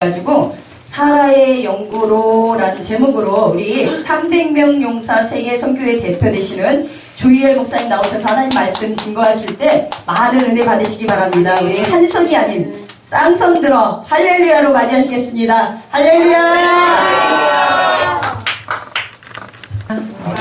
가지고 사라의 연구로라는 제목으로 우리 300명 용사 세계 선교회 대표 되시는 조희열 목사님 나오셔서 하나님 말씀 증거하실 때 많은 은혜 받으시기 바랍니다. 우리 한성이 아닌 쌍성 들어 할렐루야로 맞이하시겠습니다. 할렐루야!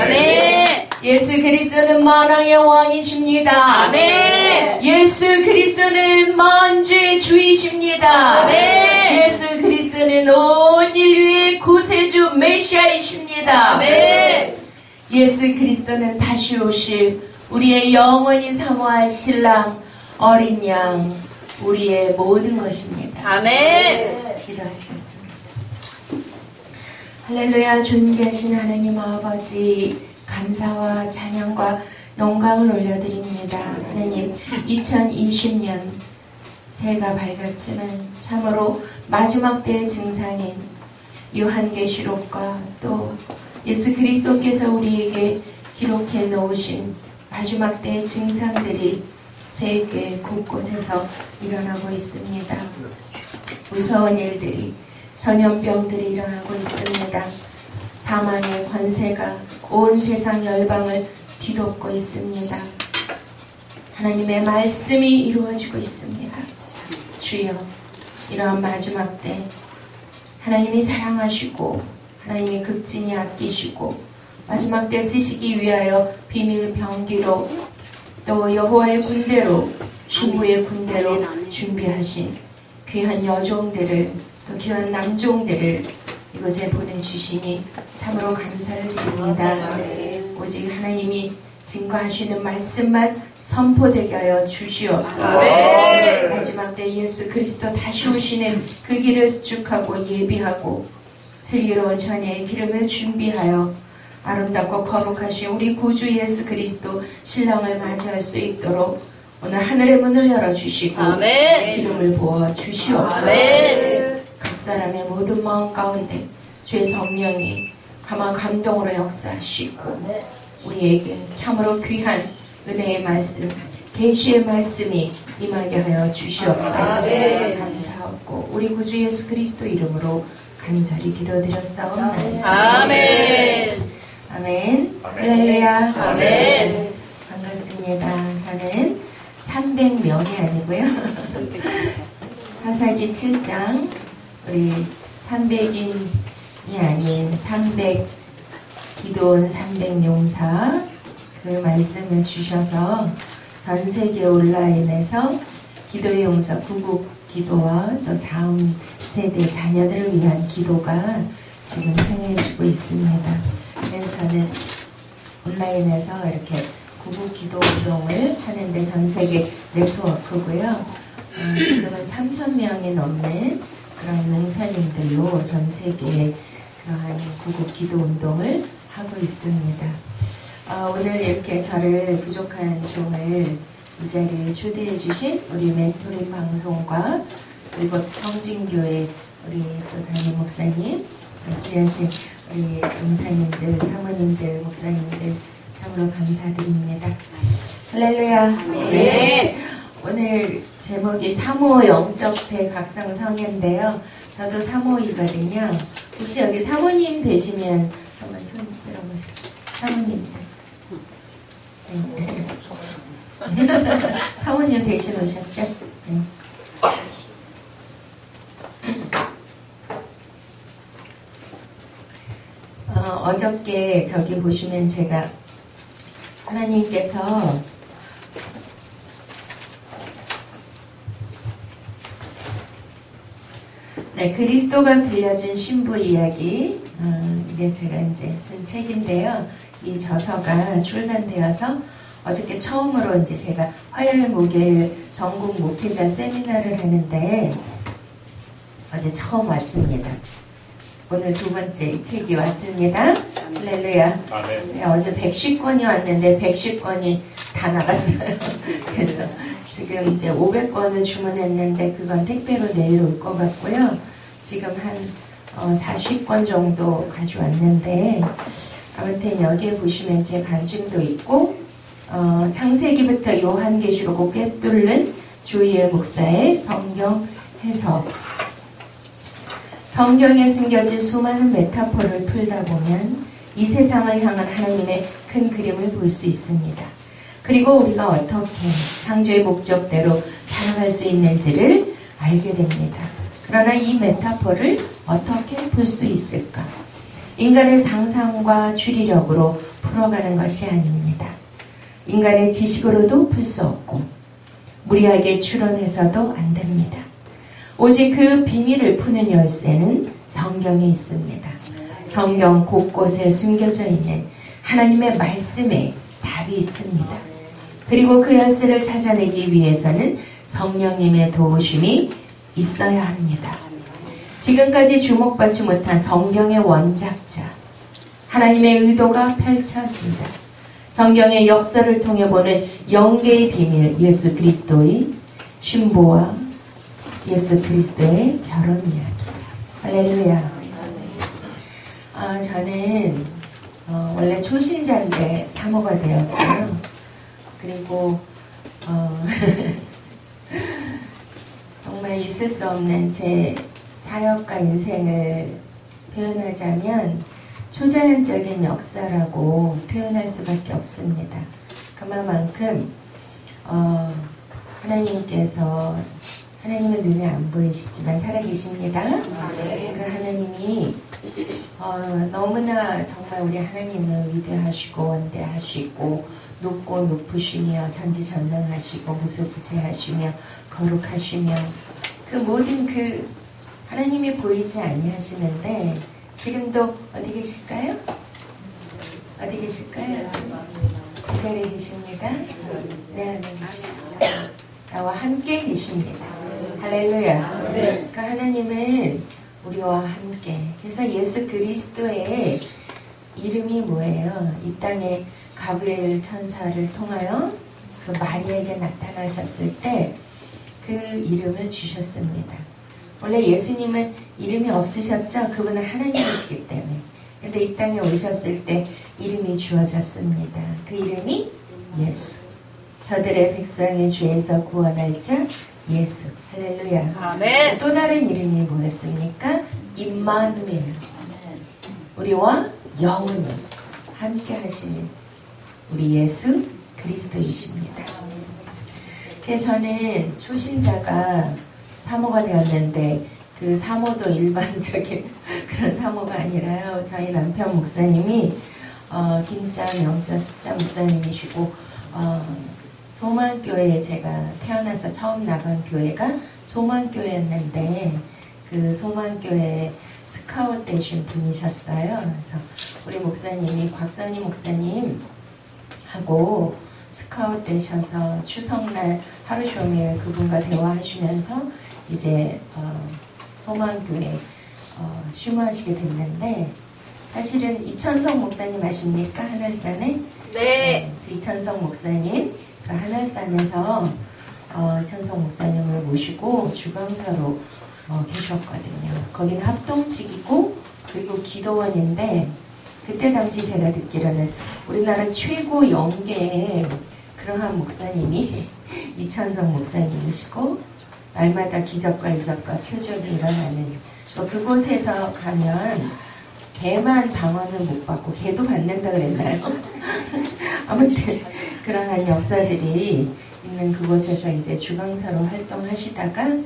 아멘. 예수 그리스도는 만왕의 왕이십니다. 아멘. 예수 그리스도는 만주의 주이십니다. 아멘. 예수 그리스도는 온 인류의 구세주 메시아이십니다. 아멘. 예수 그리스도는 다시 오실 우리의 영원히 사모할 신랑 어린 양 우리의 모든 것입니다. 아멘. 기도하시겠습니다. 할렐루야. 존귀하신 하나님 아버지, 감사와 찬양과 영광을 올려드립니다. 하나님, 2020년 새해가 밝았지만 참으로 마지막 때의 증상인 요한계시록과 또 예수 그리스도께서 우리에게 기록해 놓으신 마지막 때의 증상들이 세계 곳곳에서 일어나고 있습니다. 무서운 일들이, 전염병들이 일어나고 있습니다. 사망의 권세가 온 세상 열방을 뒤덮고 있습니다. 하나님의 말씀이 이루어지고 있습니다. 주여, 이러한 마지막 때 하나님이 사랑하시고 하나님이 극진히 아끼시고 마지막 때 쓰시기 위하여 비밀 병기로 또 여호와의 군대로 신부의 군대로 준비하신 귀한 여종들을 또 귀한 남종들을 이곳에 보내주시니 참으로 감사를 드립니다. 오직 하나님이 증거하시는 말씀만 선포되게 하여 주시옵소서. 마지막 때 예수 그리스도 다시 오시는 그 길을 수축하고 예비하고 슬기로운 전야의 기름을 준비하여 아름답고 거룩하신 우리 구주 예수 그리스도 신랑을 맞이할 수 있도록 오늘 하늘의 문을 열어주시고 기름을 부어 주시옵소서. 각 사람의 모든 마음 가운데 주의 성령이 가만 감동으로 역사하시고 우리에게 참으로 귀한 은혜의 말씀, 계시의 말씀이 임하게 하여 주시옵소서. 감사하고 우리 구주 예수 그리스도 이름으로 간절히 기도드렸사옵나이다. 아멘. 아멘. 할렐루야. 아멘. 반갑습니다. 저는 300명이 아니고요. 사사기 7장 우리 300인이 아닌 300 기도원 300용사 그 말씀을 주셔서 전 세계 온라인에서 기도의 용사 구국 기도와 또 다음 세대 자녀들을 위한 기도가 지금 행해지고 있습니다. 그래서 저는 온라인에서 이렇게 구국 기도 운동을 하는데 전 세계 네트워크고요. 지금은 3,000명이 넘는 그런 용사님들로 전 세계에 그러한 구국 기도 운동을 하고 있습니다. 오늘 이렇게 저를 부족한 종을 이 자리에 초대해 주신 우리 멘토링 방송과 그리고 성진교회 우리 또 담임 목사님, 귀하신 우리 용사님들, 사모님들, 목사님들 참으로 감사드립니다. 할렐루야. 네. 오늘 제목이 사모 영적 대각성성인데요. 저도 사모이거든요. 혹시 여기 사모님 되시면 한번 손 들어보세요. 사모님들. 네. 사모님 대신 오셨죠? 네. 어저께 저기 보시면 제가 하나님께서 네, 그리스도가 들려준 신부 이야기 이게 제가 이제 쓴 책인데요. 이 저서가 출간되어서 어저께 처음으로 이제 제가 화요일 목요일 전국 목회자 세미나를 하는데 어제 처음 왔습니다. 오늘 두 번째 책이 왔습니다. 할렐루야. 네, 어제 110권이 왔는데 110권이 다 나갔어요. 그래서 지금 이제 500권을 주문했는데 그건 택배로 내일 올 것 같고요. 지금 한 40권 정도 가져왔는데 아무튼 여기에 보시면 제 간증도 있고 창세기부터 요한계시록을 꿰뚫는 조희열 목사의 성경 해석 성경에 숨겨진 수많은 메타포를 풀다 보면 이 세상을 향한 하나님의 큰 그림을 볼 수 있습니다. 그리고 우리가 어떻게 창조의 목적대로 살아갈 수 있는지를 알게 됩니다. 그러나 이 메타포를 어떻게 풀 수 있을까? 인간의 상상과 추리력으로 풀어가는 것이 아닙니다. 인간의 지식으로도 풀 수 없고 무리하게 추론해서도 안 됩니다. 오직 그 비밀을 푸는 열쇠는 성경에 있습니다. 성경 곳곳에 숨겨져 있는 하나님의 말씀에 답이 있습니다. 그리고 그 열쇠를 찾아내기 위해서는 성령님의 도우심이 있어야 합니다. 지금까지 주목받지 못한 성경의 원작자, 하나님의 의도가 펼쳐진다. 성경의 역사를 통해 보는 영계의 비밀, 예수 그리스도의 신보와 예수 그리스도의 결혼 이야기. 할렐루야. 저는 원래 초신자인데 사모가 되었고요. 그리고 정말 있을 수 없는 제 사역과 인생을 표현하자면 초자연적인 역사라고 표현할 수밖에 없습니다. 그만큼 하나님께서 하나님은 눈에 안 보이시지만 살아계십니다. 그 하나님이 너무나 정말 우리 하나님은 위대하시고 원대하시고 높고 높으시며 전지전능하시고 무소부지하시며 거룩하시며 그 모든 그 하나님이 보이지 아니하시는데 지금도 어디 계실까요? 어디 계실까요? 이 자리에 계십니다. 네, 안에 계십니다. 나와 함께 계십니다. 할렐루야. 그 하나님은 우리와 함께. 그래서 예수 그리스도의 이름이 뭐예요? 이 땅에 가브리엘 천사를 통하여 그 마리아에게 나타나셨을 때 그 이름을 주셨습니다. 원래 예수님은 이름이 없으셨죠? 그분은 하나님이시기 때문에. 근데 이 땅에 오셨을 때 이름이 주어졌습니다. 그 이름이 예수. 저들의 백성의 죄에서 구원할 자 예수. 할렐루야. 아멘. 또 다른 이름이 뭐였습니까? 임마누엘. 우리와 영원히 함께 하시는 우리 예수 그리스도이십니다. 그래서 저는 초신자가 사모가 되었는데 그 사모도 일반적인 그런 사모가 아니라요. 저희 남편 목사님이 김자, 명자, 숫자 목사님이시고 소망교회에 제가 태어나서 처음 나간 교회가 소망교회였는데 그 소망교회 스카웃 되신 분이셨어요. 그래서 우리 목사님이 곽선희 목사님하고 스카웃 되셔서 추석날 하루 종일 그분과 대화하시면서 이제 소망교회 심호하시게 됐는데 사실은 이천석 목사님 아십니까? 하늘산에? 네. 이천석 목사님 그 하늘산에서 이천석 목사님을 모시고 주강사로 계셨거든요. 거기는 합동직이고 그리고 기도원인데 그때 당시 제가 듣기로는 우리나라 최고 영계의 그러한 목사님이 이천석 목사님이시고 날마다 기적과 이적과 표적이 일어나는 또 그곳에서 가면 개만 방언을 못 받고 개도 받는다 그랬나요? 아무튼 그러한 역사들이 있는 그곳에서 이제 주강사로 활동하시다가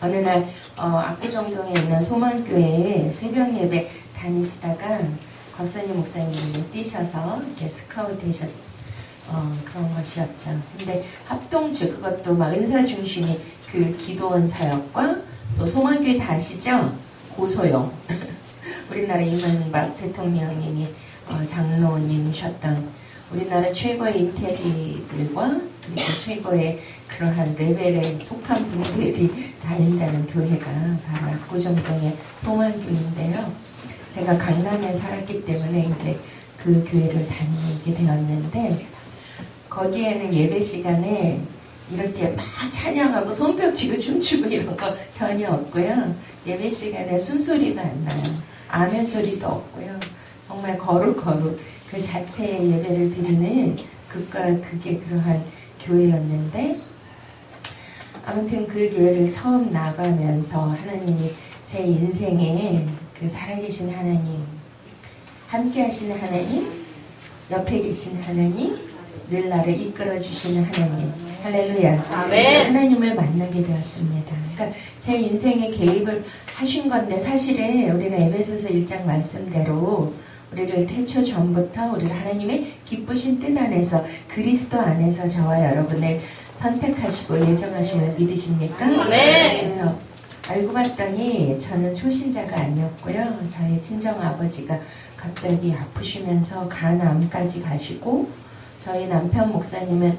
어느 날 압구정동에 있는 소망교회에 새벽 예배 다니시다가 곽선희 목사님이 뛰셔서 이렇게 스카웃 되셨 그런 것이었죠. 근데 합동주 그것도 막 은사 중심이 그 기도원 사역과 또 소망교회 다 아시죠? 고소영 우리나라 이명박 대통령님이 장로님이셨던 우리나라 최고의 인테리들과 그리고 최고의 그러한 레벨에 속한 분들이 다닌다는 교회가 바로 압구정동의 소망교회인데요. 제가 강남에 살았기 때문에 이제 그 교회를 다니게 되었는데 거기에는 예배 시간에 이렇게 막 찬양하고 손뼉치고 춤추고 이런 거 전혀 없고요. 예배 시간에 숨소리가 안 나요. 아멘 소리도 없고요. 정말 거룩 그 자체의 예배를 드리는 그게 그러한 교회였는데 아무튼 그 교회를 처음 나가면서 하나님이 제 인생에 그 살아계신 하나님, 함께 하시는 하나님, 옆에 계신 하나님, 늘 나를 이끌어 주시는 하나님, 할렐루야. 아멘. 하나님을 만나게 되었습니다. 그러니까 제 인생에 개입을 하신 건데, 사실은 우리는 에베소서 1장 말씀대로 우리를 태초 전부터 우리를 하나님의 기쁘신 뜻 안에서, 그리스도 안에서 저와 여러분을 선택하시고 예정하심을 믿으십니까? 아멘. 그래서 알고 봤더니 저는 초신자가 아니었고요. 저희 친정 아버지가 갑자기 아프시면서 간암까지 가시고, 저희 남편 목사님은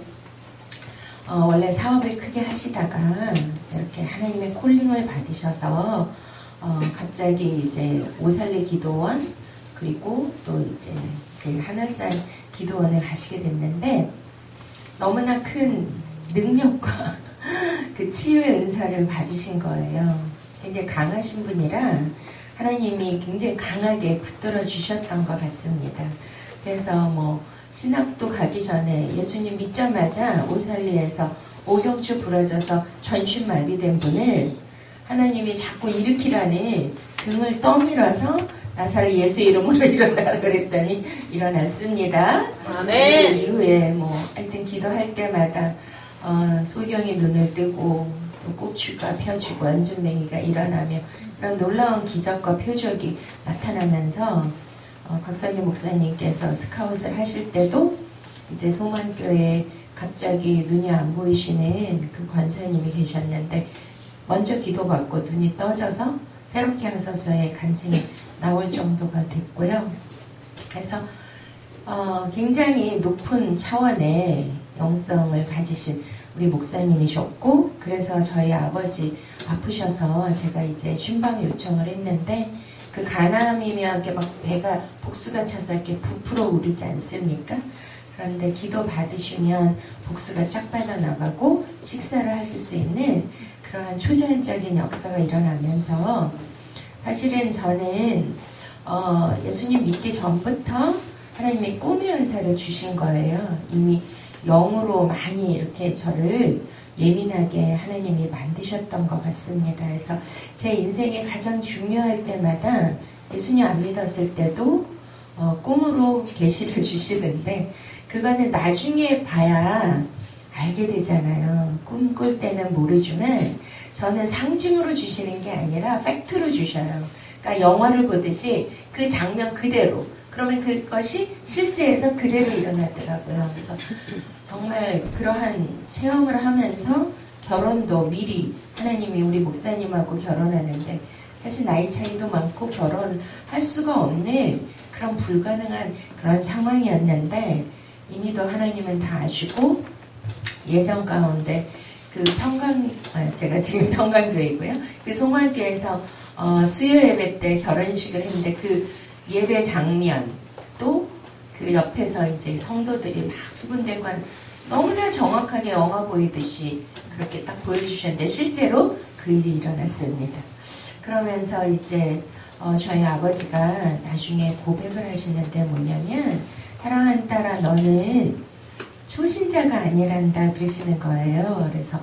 원래 사업을 크게 하시다가 이렇게 하나님의 콜링을 받으셔서 갑자기 이제 오살리 기도원, 그리고 또 이제 그 하늘산 기도원에 가시게 됐는데, 너무나 큰 능력과 그 치유의 은사를 받으신 거예요. 굉장히 강하신 분이라 하나님이 굉장히 강하게 붙들어 주셨던 것 같습니다. 그래서 뭐 신학도 가기 전에 예수님 믿자마자 오살리에서 오경추 부러져서 전신 마비된 분을 하나님이 자꾸 일으키라니 등을 떠밀어서 나사렛 예수 이름으로 일어나라 그랬더니 일어났습니다. 아멘. 그 이후에 뭐 하여튼 기도할 때마다 소경이 눈을 뜨고 또 꼭추가 펴지고 안중뱅이가 일어나며 그런 놀라운 기적과 표적이 나타나면서 곽선희 목사님께서 스카웃을 하실 때도 이제 소만교회에 갑자기 눈이 안 보이시는 그 권사님이 계셨는데, 먼저 기도받고 눈이 떠져서 새롭게 하소서의 간증이 나올 정도가 됐고요. 그래서 굉장히 높은 차원의 영성을 가지신 우리 목사님이셨고, 그래서 저희 아버지 아프셔서 제가 이제 신방 요청을 했는데, 그 간암이면 이렇게 막 배가 복수가 차서 이렇게 부풀어 오르지 않습니까? 그런데 기도 받으시면 복수가 쫙 빠져나가고 식사를 하실 수 있는 그러한 초자연적인 역사가 일어나면서, 사실은 저는 예수님 믿기 전부터 하나님의 꿈의 은사를 주신 거예요. 이미 영으로 많이 이렇게 저를 예민하게 하나님이 만드셨던 것 같습니다. 그래서 제 인생에 가장 중요할 때마다, 예수님 안 믿었을 때도 꿈으로 계시를 주시는데, 그거는 나중에 봐야 알게 되잖아요. 꿈 꿀 때는 모르지만 저는 상징으로 주시는 게 아니라 팩트로 주셔요. 그러니까 영화를 보듯이 그 장면 그대로, 그러면 그것이 실제에서 그대로 일어나더라고요. 그래서 정말 그러한 체험을 하면서 결혼도 미리, 하나님이 우리 목사님하고 결혼하는데 사실 나이 차이도 많고 결혼할 수가 없는 그런 불가능한 그런 상황이었는데, 이미도 하나님은 다 아시고 예정 가운데 그 제가 지금 평강교회이고요. 그 송환교에서 수요 예배 때 결혼식을 했는데, 그 예배 장면 또 그 옆에서 이제 성도들이 막 수군대고 너무나 정확하게 영화 보이듯이 그렇게 딱 보여주셨는데, 실제로 그 일이 일어났습니다. 그러면서 이제 저희 아버지가 나중에 고백을 하시는데 뭐냐면, 사랑하는 딸아, 너는 초신자가 아니란다 그러시는 거예요. 그래서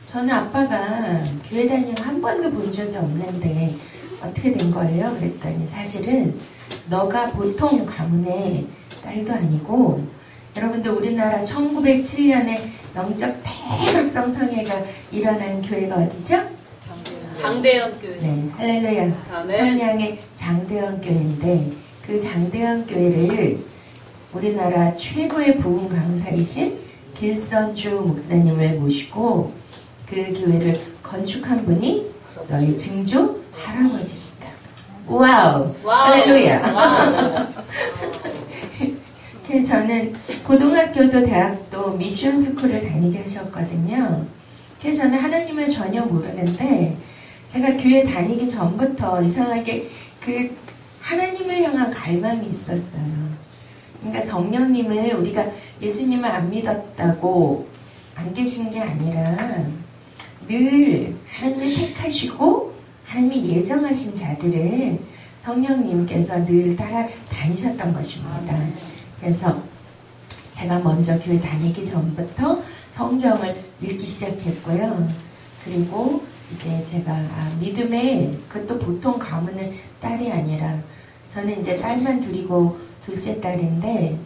저는 아빠가 교회 다니는 거 한 번도 본 적이 없는데 어떻게 된 거예요? 그랬더니, 사실은 너가 보통 가문의 딸도 아니고, 여러분들 우리나라 1907년에 영적 대각성 성회가 일어난 교회가 어디죠? 장대현 교회. 네, 할렐루야. 아멘. 평양의 장대현 교회인데, 그 장대현 교회를 우리나라 최고의 부흥 강사이신 길선주 목사님을 모시고 그 교회를 건축한 분이 너희 증조 할아버지시다. 와우. 할렐루야. 와우. 저는 고등학교도 대학도 미션 스쿨을 다니게 하셨거든요. 그래서 저는 하나님을 전혀 모르는데, 제가 교회 다니기 전부터 이상하게 그 하나님을 향한 갈망이 있었어요. 그러니까 성령님을, 우리가 예수님을 안 믿었다고 안 계신 게 아니라 늘 하나님을 택하시고 하나님이 예정하신 자들은 성령님께서 늘 따라다니셨던 것입니다. 그래서 제가 먼저 교회 다니기 전부터 성경을 읽기 시작했고요. 그리고 이제 제가 믿음의 그것도 보통 가문은 딸이 아니라 저는 이제 딸만 둘이고 둘째 딸인데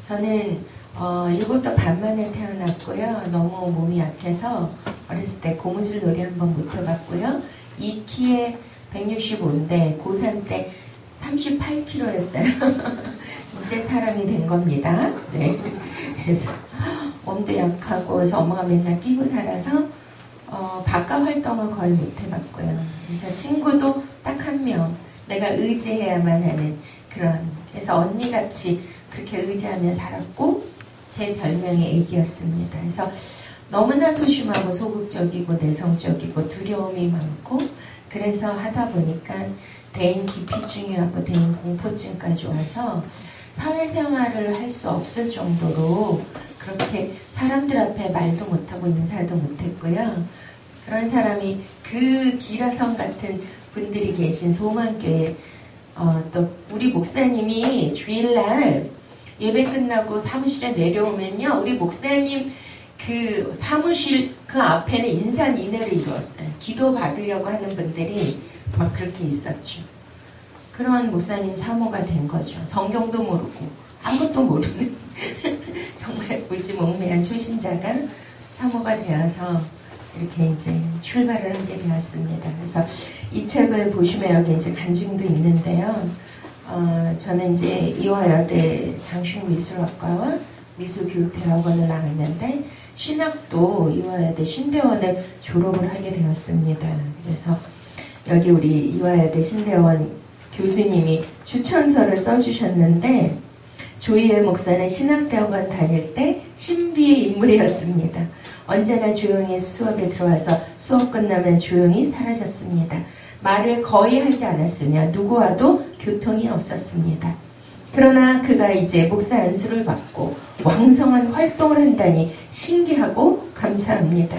저는 7도 반 만에 태어났고요. 너무 몸이 약해서 어렸을 때 고무줄 놀이 한번 못 해봤고요. 2키에 165인데 고3 때 38kg였어요. 이제 사람이 된 겁니다. 네. 그래서 몸도 약하고 그래서 엄마가 맨날 끼고 살아서 바깥 활동을 거의 못 해봤고요. 그래서 친구도 딱 한 명, 내가 의지해야만 하는 그런. 그래서 언니같이 그렇게 의지하며 살았고 제 별명이 애기였습니다. 그래서 너무나 소심하고 소극적이고 내성적이고 두려움이 많고 그래서 하다 보니까 대인 기피증이었고 대인 공포증까지 와서 사회생활을 할 수 없을 정도로 그렇게 사람들 앞에 말도 못하고 인사도 못했고요. 그런 사람이 그 기라성 같은 분들이 계신 소망교회 또 우리 목사님이 주일날 예배 끝나고 사무실에 내려오면요. 우리 목사님 그 사무실 그 앞에는 인산인해를 이루었어요. 기도 받으려고 하는 분들이 막 그렇게 있었죠. 그런 목사님 사모가 된 거죠. 성경도 모르고 아무것도 모르는 정말 무지몽매한 초신자가 사모가 되어서 이렇게 이제 출발을 하게 되었습니다. 그래서 이 책을 보시면 여기 이제 간증도 있는데요. 저는 이제 이화여대 장충미술학과와 미술교육대학원을 나왔는데 신학도 이화여대 신대원을 졸업을 하게 되었습니다. 그래서 여기 우리 이화여대 신대원 교수님이 추천서를 써주셨는데 조희엘 목사는 신학대학원 다닐 때 신비의 인물이었습니다. 언제나 조용히 수업에 들어와서 수업 끝나면 조용히 사라졌습니다. 말을 거의 하지 않았으며 누구와도 교통이 없었습니다. 그러나 그가 이제 목사 안수를 받고 왕성한 활동을 한다니 신기하고 감사합니다.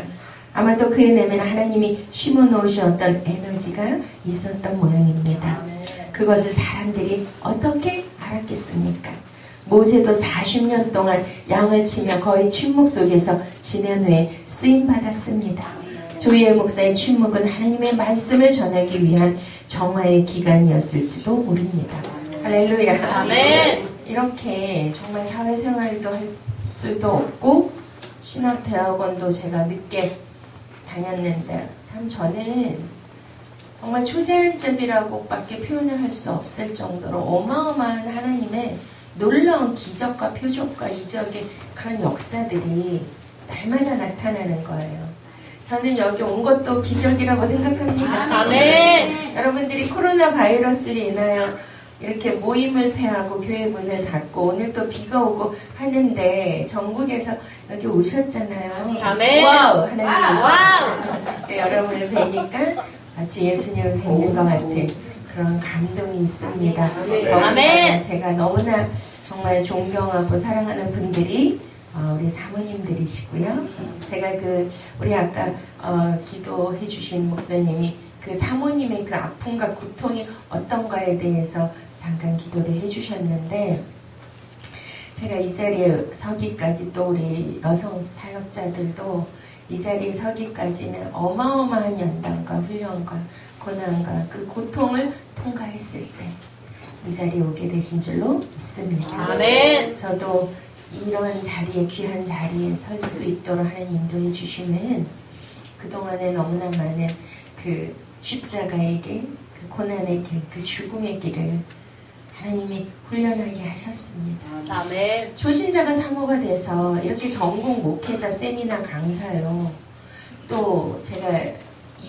아마도 그의 내면 하나님이 심어놓으셨던 에너지가 있었던 모양입니다. 그것을 사람들이 어떻게 알았겠습니까? 모세도 40년 동안 양을 치며 거의 침묵 속에서 지낸 후에 쓰임받았습니다. 조희엘 목사의 침묵은 하나님의 말씀을 전하기 위한 정화의 기간이었을지도 모릅니다. 할렐루야. 아멘. 이렇게 정말 사회생활도 할 수도 없고 신학대학원도 제가 늦게 다녔는데 참 저는 정말 초자연적이라고 밖에 표현을 할 수 없을 정도로 어마어마한 하나님의 놀라운 기적과 표적과 이적의 그런 역사들이 날마다 나타나는 거예요. 저는 여기 온 것도 기적이라고 생각합니다. 아멘. 여러분들이 코로나 바이러스로 인하여 이렇게 모임을 폐하고 교회 문을 닫고 오늘 또 비가 오고 하는데 전국에서 여기 오셨잖아요. 아멘. 와우! 하나님 와우. 오셨어요. 네, 여러분을 뵈니까 마치 예수님을 뵙는 것 같은 그런 감동이 있습니다. 아멘. 제가 너무나 정말 존경하고 사랑하는 분들이 우리 사모님들이시고요. 제가 우리 아까 기도해 주신 목사님이 그 사모님의 그 아픔과 고통이 어떤가에 대해서 잠깐 기도를 해주셨는데 제가 이 자리에 서기까지 또 우리 여성 사역자들도 이 자리에 서기까지는 어마어마한 연단과 훈련과 고난과 그 고통을 통과했을 때 이 자리에 오게 되신 줄로 믿습니다. 아멘. 저도 이런 자리에 귀한 자리에 설 수 있도록 하나님 인도해 주시는 그동안에 너무나 많은 그 십자가의 길, 그 고난의 길, 그 죽음의 길을 하나님이 훈련하게 하셨습니다. 아멘. 초신자가 사모가 돼서 이렇게 전국 목회자 세미나 강사요. 또 제가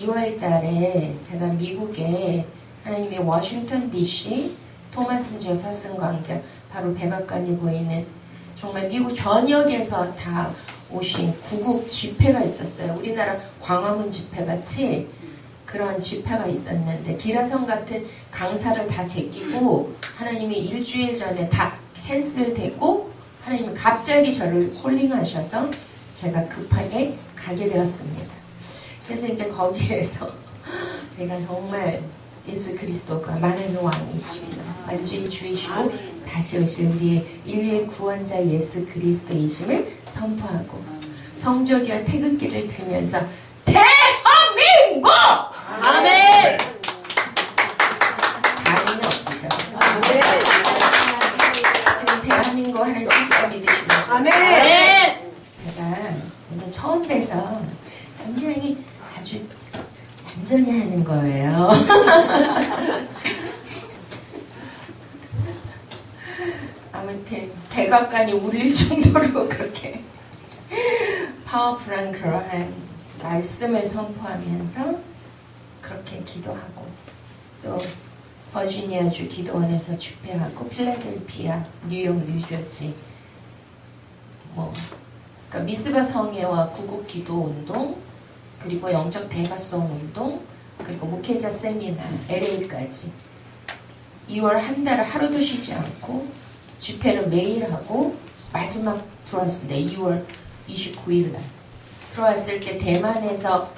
2월 달에 제가 미국에 하나님의 워싱턴 DC 토마스 제퍼슨 광장 바로 백악관이 보이는 정말 미국 전역에서 다 오신 구국 집회가 있었어요. 우리나라 광화문 집회같이 그런 집회가 있었는데 기라성 같은 강사를 다 제끼고 하나님이 일주일 전에 다 캔슬되고 하나님이 갑자기 저를 콜링하셔서 제가 급하게 가게 되었습니다. 그래서 이제 거기에서 제가 정말 예수 그리스도가 만왕의 왕이시고 완전히 주이시고 다시 오실 우리의 인류의 구원자 예수 그리스도이심을 선포하고 성조기와 태극기를 들면서 대한민국! 아멘. 제가 오늘 처음 뵈서 굉장히 아주 얌전히 하는 거예요. 아무튼 백악관이 울릴 정도로 그렇게 파워풀한 그러한 말씀을 선포하면서 그렇게 기도하고 또 버지니아주 기도원에서 집회하고 필라델피아, 뉴욕, 뉴저지 그러니까 미스바 성회와 구국 기도 운동 그리고 영적 대가성 운동 그리고 목회자 세미나 LA까지 2월 한 달을 하루도 쉬지 않고 집회를 매일 하고 마지막 들어왔을 때 2월 29일 날 들어왔을 때 대만에서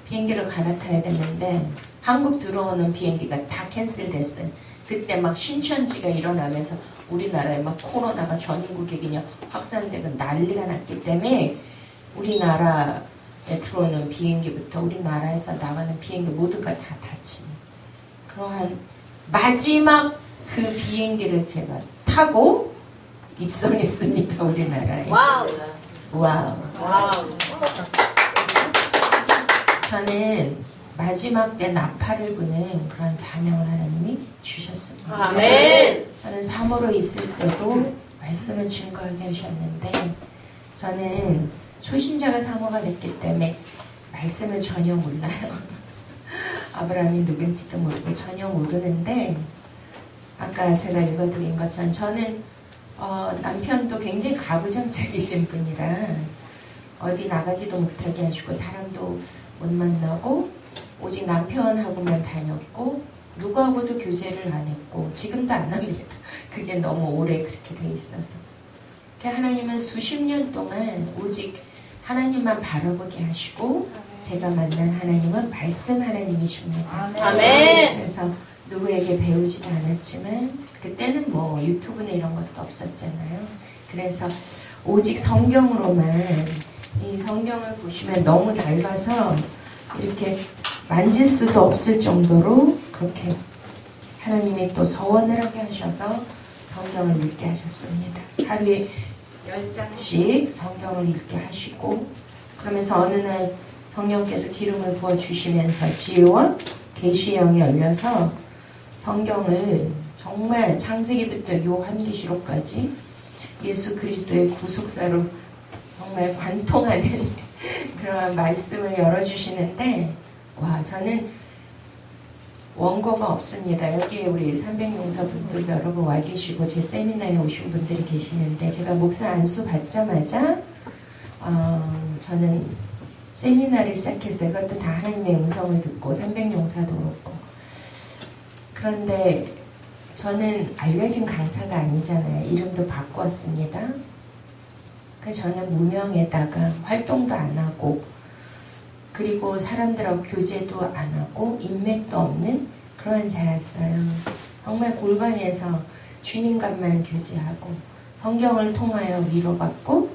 비행기를 갈아타야 됐는데 한국 들어오는 비행기가 다 캔슬됐어요. 그때 막 신천지가 일어나면서 우리나라에 막 코로나가 전국에 그냥 확산되고 난리가 났기 때문에 우리나라에 들어오는 비행기부터 우리나라에서 나가는 비행기 모두가 다 닫힌 그러한 마지막 그 비행기를 제가 타고 입성했습니다. 우리나라에. 와우. 와우. 와우. 저는 마지막 때 나팔을 부는 그런 사명을 하나님이 주셨습니다. 아멘. 저는 사모로 있을 때도 말씀을 증거하게 하셨는데 저는 초신자가 사모가 됐기 때문에 말씀을 전혀 몰라요. 아브라함이 누군지도 모르고 전혀 모르는데 아까 제가 읽어드린 것처럼 저는 남편도 굉장히 가부장적이신 분이라 어디 나가지도 못하게 하시고 사람도 못 만나고 오직 남편하고만 다녔고 누구하고도 교제를 안 했고 지금도 안 합니다. 그게 너무 오래 그렇게 돼 있어서 하나님은 수십 년 동안 오직 하나님만 바라보게 하시고 제가 만난 하나님은 말씀 하나님이십니다. 아멘. 그래서 누구에게 배우지도 않았지만 그때는 뭐 유튜브나 이런 것도 없었잖아요. 그래서 오직 성경으로만 이 성경을 보시면 너무 낡아서 이렇게 만질 수도 없을 정도로 그렇게 하나님이 또 서원을 하게 하셔서 성경을 읽게 하셨습니다. 하루에 10장씩 성경을 읽게 하시고 그러면서 어느 날 성령께서 기름을 부어주시면서 지혜와 계시의 영이 열려서 성경을 정말 창세기부터 요한계시록까지 예수 그리스도의 구속사로 정말 관통하는 그런 말씀을 열어주시는데 와 저는 원고가 없습니다. 여기에 우리 300용사분들 여러 분 와 계시고 제 세미나에 오신 분들이 계시는데 제가 목사 안수 받자마자 저는 세미나를 시작했어요. 그것도 다 하나님의 음성을 듣고 300용사도 그렇고 그런데 저는 알려진 강사가 아니잖아요. 이름도 바꿨습니다. 그래서 저는 무명에다가 활동도 안 하고 그리고 사람들하고 교제도 안 하고 인맥도 없는 그런 자였어요. 정말 골방에서 주님과만 교제하고 성경을 통하여 위로받고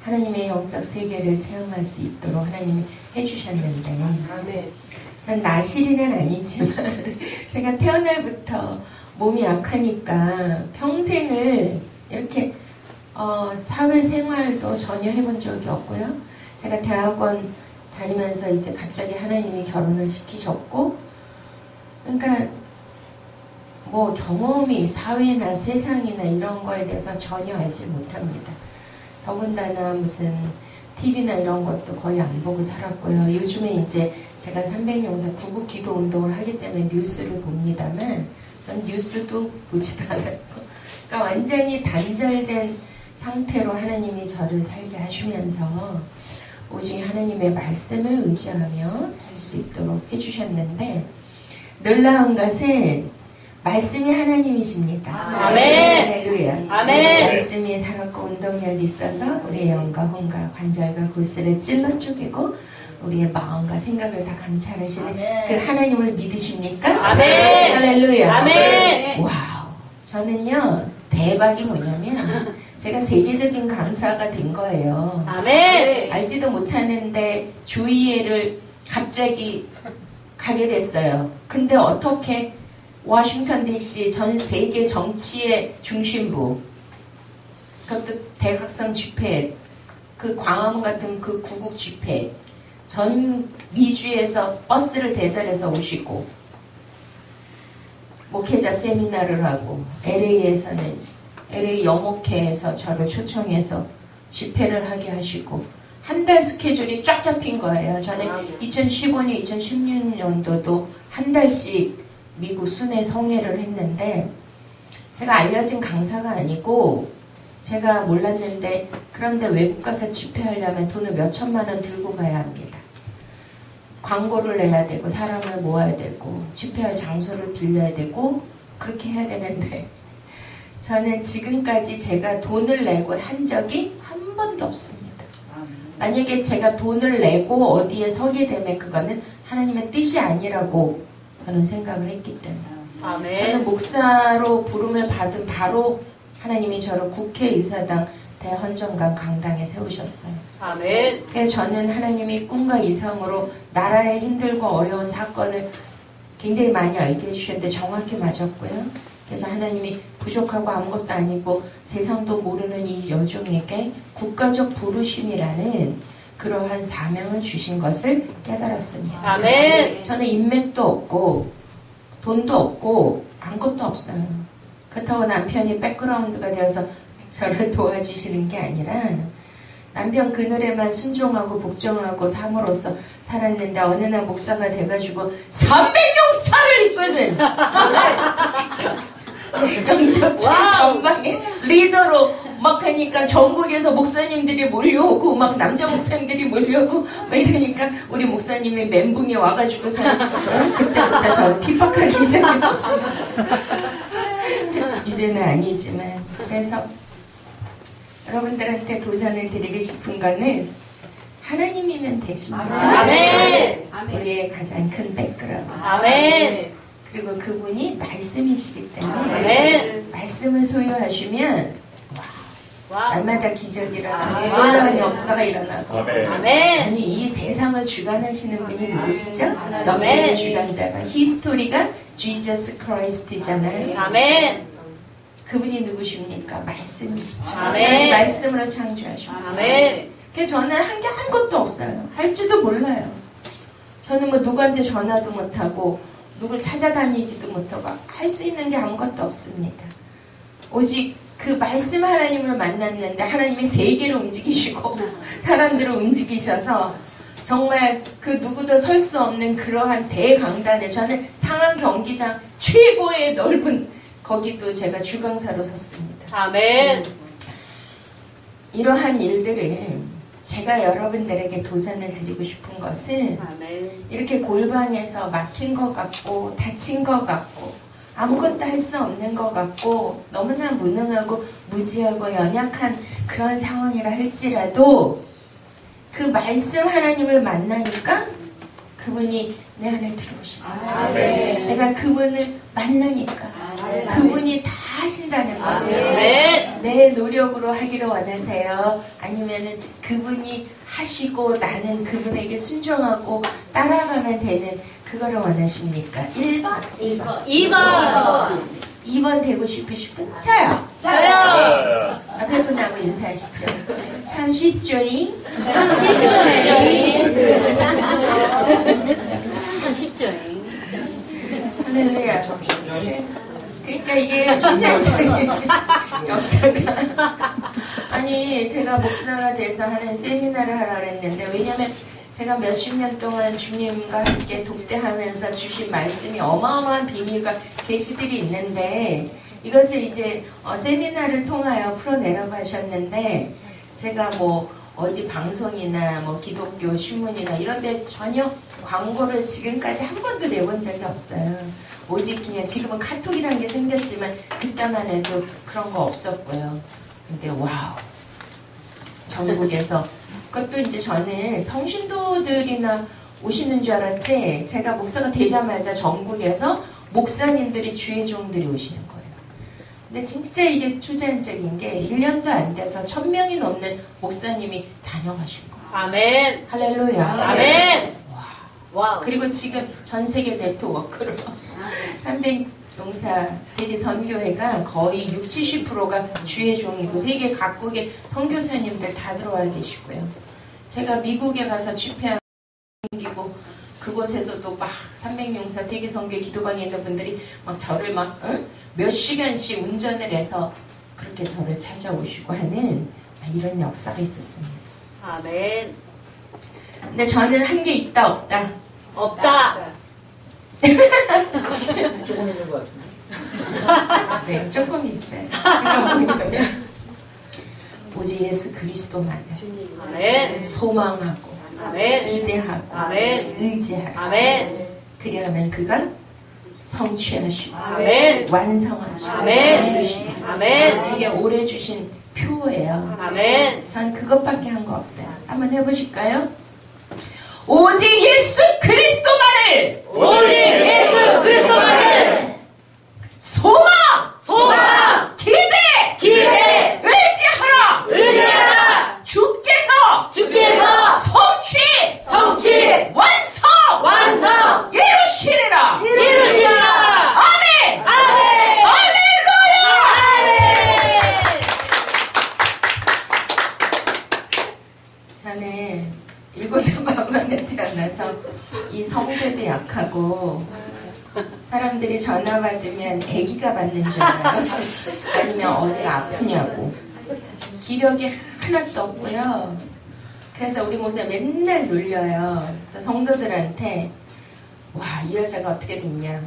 하나님의 영적 세계를 체험할 수 있도록 하나님이 해주셨는데 전 나시리는 아니지만 제가 태어날부터 몸이 약하니까 평생을 이렇게 사회생활도 전혀 해본 적이 없고요. 제가 대학원 다니면서 이제 갑자기 하나님이 결혼을 시키셨고 그러니까 뭐 경험이 사회나 세상이나 이런 거에 대해서 전혀 알지 못합니다. 더군다나 무슨 TV나 이런 것도 거의 안 보고 살았고요. 요즘에 이제 제가 300용사 구국 기도 운동을 하기 때문에 뉴스를 봅니다만 전 뉴스도 보지도 않았고 그러니까 완전히 단절된 상태로 하나님이 저를 살게 하시면서 오직 하나님의 말씀을 의지하며 살 수 있도록 해주셨는데 놀라운 것은 말씀이 하나님이십니다. 아멘. 할렐루야. 아멘. 말씀이 살았고 운동력이 있어서 우리의 영과 혼과 관절과 골수를 찔러 쪼개고 우리의 마음과 생각을 다 감찰하시는 그 하나님을 믿으십니까? 아멘. 할렐루야. 아멘. 와우. 저는요 대박이 뭐냐면 제가 세계적인 강사가 된 거예요. 아멘. 알지도 못하는데 조이에를 갑자기 가게 됐어요. 근데 어떻게 워싱턴 DC 전 세계 정치의 중심부 그것도 대각성 집회, 그 광화문 같은 그 구국 집회, 전 미주에서 버스를 대절해서 오시고, 목회자 세미나를 하고, LA에서는 LA 영목회에서 저를 초청해서 집회를 하게 하시고, 한 달 스케줄이 쫙 잡힌 거예요. 저는 2015년, 2016년도도 한 달씩 미국 순회 성회를 했는데, 제가 알려진 강사가 아니고 제가 몰랐는데, 그런데 외국 가서 집회하려면 돈을 몇 천만 원 들고 가야 합니다. 광고를 내야 되고 사람을 모아야 되고 집회할 장소를 빌려야 되고 그렇게 해야 되는데, 저는 지금까지 제가 돈을 내고 한 적이 한 번도 없습니다. 만약에 제가 돈을 내고 어디에 서게 되면 그거는 하나님의 뜻이 아니라고 저는 생각을 했기 때문에, 저는 목사로 부름을 받은 바로 하나님이 저를 국회의사당 대헌정관 강당에 세우셨어요. 아멘. 그래서 저는 하나님이 꿈과 이상으로 나라의 힘들고 어려운 사건을 굉장히 많이 알게 해주셨는데 정확히 맞았고요. 그래서 하나님이 부족하고 아무것도 아니고 세상도 모르는 이 여종에게 국가적 부르심이라는 그러한 사명을 주신 것을 깨달았습니다. 아멘. 저는 인맥도 없고 돈도 없고 아무것도 없어요. 그렇다고 남편이 백그라운드가 되어서 저를 도와주시는 게 아니라, 남편 그늘에만 순종하고 복종하고 삶으로써 살았는데 어느 날 목사가 돼가지고 300용사를 이끌는 영적 전방의 리더로 막 하니까 전국에서 목사님들이 몰려오고 막 남자 목사님들이 몰려오고 막 이러니까 우리 목사님이 멘붕에 와가지고 그때부터 저를 핍박하기 시작했죠. 이제는 아니지만. 그래서 여러분들한테 도전을 드리고 싶은 거는 하나님이면 되십니다. 아멘. 우리의 가장 큰 백그라운드. 아멘. 그리고 그분이 말씀이시기 때문에 아멘. 말씀을 소유하시면 와우. 날마다 기적이 일어나고 아멘. 놀라운 역사가 일어나고. 아멘. 아니 이 세상을 주관하시는 분이 누구시죠? 아멘. 역사의 주관자가, 히스토리가 지저스 크라이스트잖아요. 아멘. 그분이 누구십니까? 말씀이시죠. 아멘. 말씀으로 창조하십니다. 아멘. 그래서 저는 한 게 아무것도 없어요. 할 줄도 몰라요. 저는 뭐 누구한테 전화도 못하고 누굴 찾아다니지도 못하고 할 수 있는 게 아무것도 없습니다. 오직 그 말씀 하나님을 만났는데 하나님이 세계를 움직이시고 사람들을 움직이셔서 정말 그 누구도 설 수 없는 그러한 대강단에, 저는 상암 경기장 최고의 넓은 거기도 제가 주강사로 섰습니다. 아멘. 이러한 일들을 제가 여러분들에게 도전을 드리고 싶은 것은, 아멘. 이렇게 골방에서 막힌 것 같고 다친 것 같고 아무것도 할 수 없는 것 같고 너무나 무능하고 무지하고 연약한 그런 상황이라 할지라도 그 말씀 하나님을 만나니까 그분이 내 안에 들어오시다. 아멘. 내가 그분을 만나니까 그분이 다 하신다는 거죠. 아멘. 내 노력으로 하기를 원하세요? 아니면은 그분이 하시고 나는 그분에게 순종하고 따라가면 되는 그거를 원하십니까? 1번? 2번. 2번 되고 싶으시군? 저요. 저요. 앞에 분하고 인사하시죠. 참 쉽죠잉? 참 쉽죠. 할렐루야. 그러니까 이게 초자연적인 역사가. 아니, 제가 목사가 돼서 하는 세미나를 하라 그랬는데, 왜냐면 제가 몇십 년 동안 주님과 함께 독대하면서 주신 말씀이 어마어마한 비밀과 계시들이 있는데, 이것을 이제 세미나를 통하여 풀어내라고 하셨는데, 제가 뭐 어디 방송이나 뭐 기독교 신문이나 이런 데 전혀 광고를 지금까지 한 번도 내본 적이 없어요. 오직 그냥 지금은 카톡이라는 게 생겼지만 그때만 해도 그런 거 없었고요. 근데 와우, 전국에서 그것도 이제 저는 평신도들이나 오시는 줄 알았지, 제가 목사가 되자마자 전국에서 목사님들이 주의 종들이 오시는 거예요. 근데 진짜 이게 초자연적인 게 1년도 안 돼서 1000명이 넘는 목사님이 다녀가신 거예요. 아멘. 할렐루야. 아멘. 와. 와우. 그리고 지금 전 세계 네트워크로 용사 세계 선교회가 거의 60, 70%가 주의 종이고 세계 각국의 선교사님들 다 들어와 계시고요. 제가 미국에 가서 집회하고 그곳에서도 막 300용사 세계 선교회 기도방에 있는 분들이 막 저를 막 몇 시간씩 운전을 해서 그렇게 저를 찾아오시고 하는 이런 역사가 있었습니다. 아멘. 근데 저는 한 게 있다 없다? 없다. 조금 있는 것 같은데. 네, 조금 있어요. 제가 뭐냐면 오직 예수 그리스도만 아멘. 소망하고 아멘. 기대하고 아멘. 의지하고 아멘. 그리하면 그가 성취하시고 아멘. 완성하시고 아멘. 이루시고 아멘. 이게 오래 주신 표예요. 아멘. 전 그것밖에 한 거 없어요. 한번 해보실까요? 오직 예수 그리스도만을 오직 예수 그리스도만을 소망 소망 기대 기대 의지하라 의지하라 주께서 주께서 성취 완성 완성 이루시리라 이루시리라. 아멘 아멘. 할렐루야 아멘. 저는 일곱도 만만에 태어나서 이 성대도 약하고 사람들이 전화 받으면 아기가 받는 줄 알아요. 아니면 어디가 아프냐고. 기력이 하나도 없고요. 그래서 우리 목사님 맨날 놀려요. 성도들한테 와, 이 여자가 어떻게 됐냐.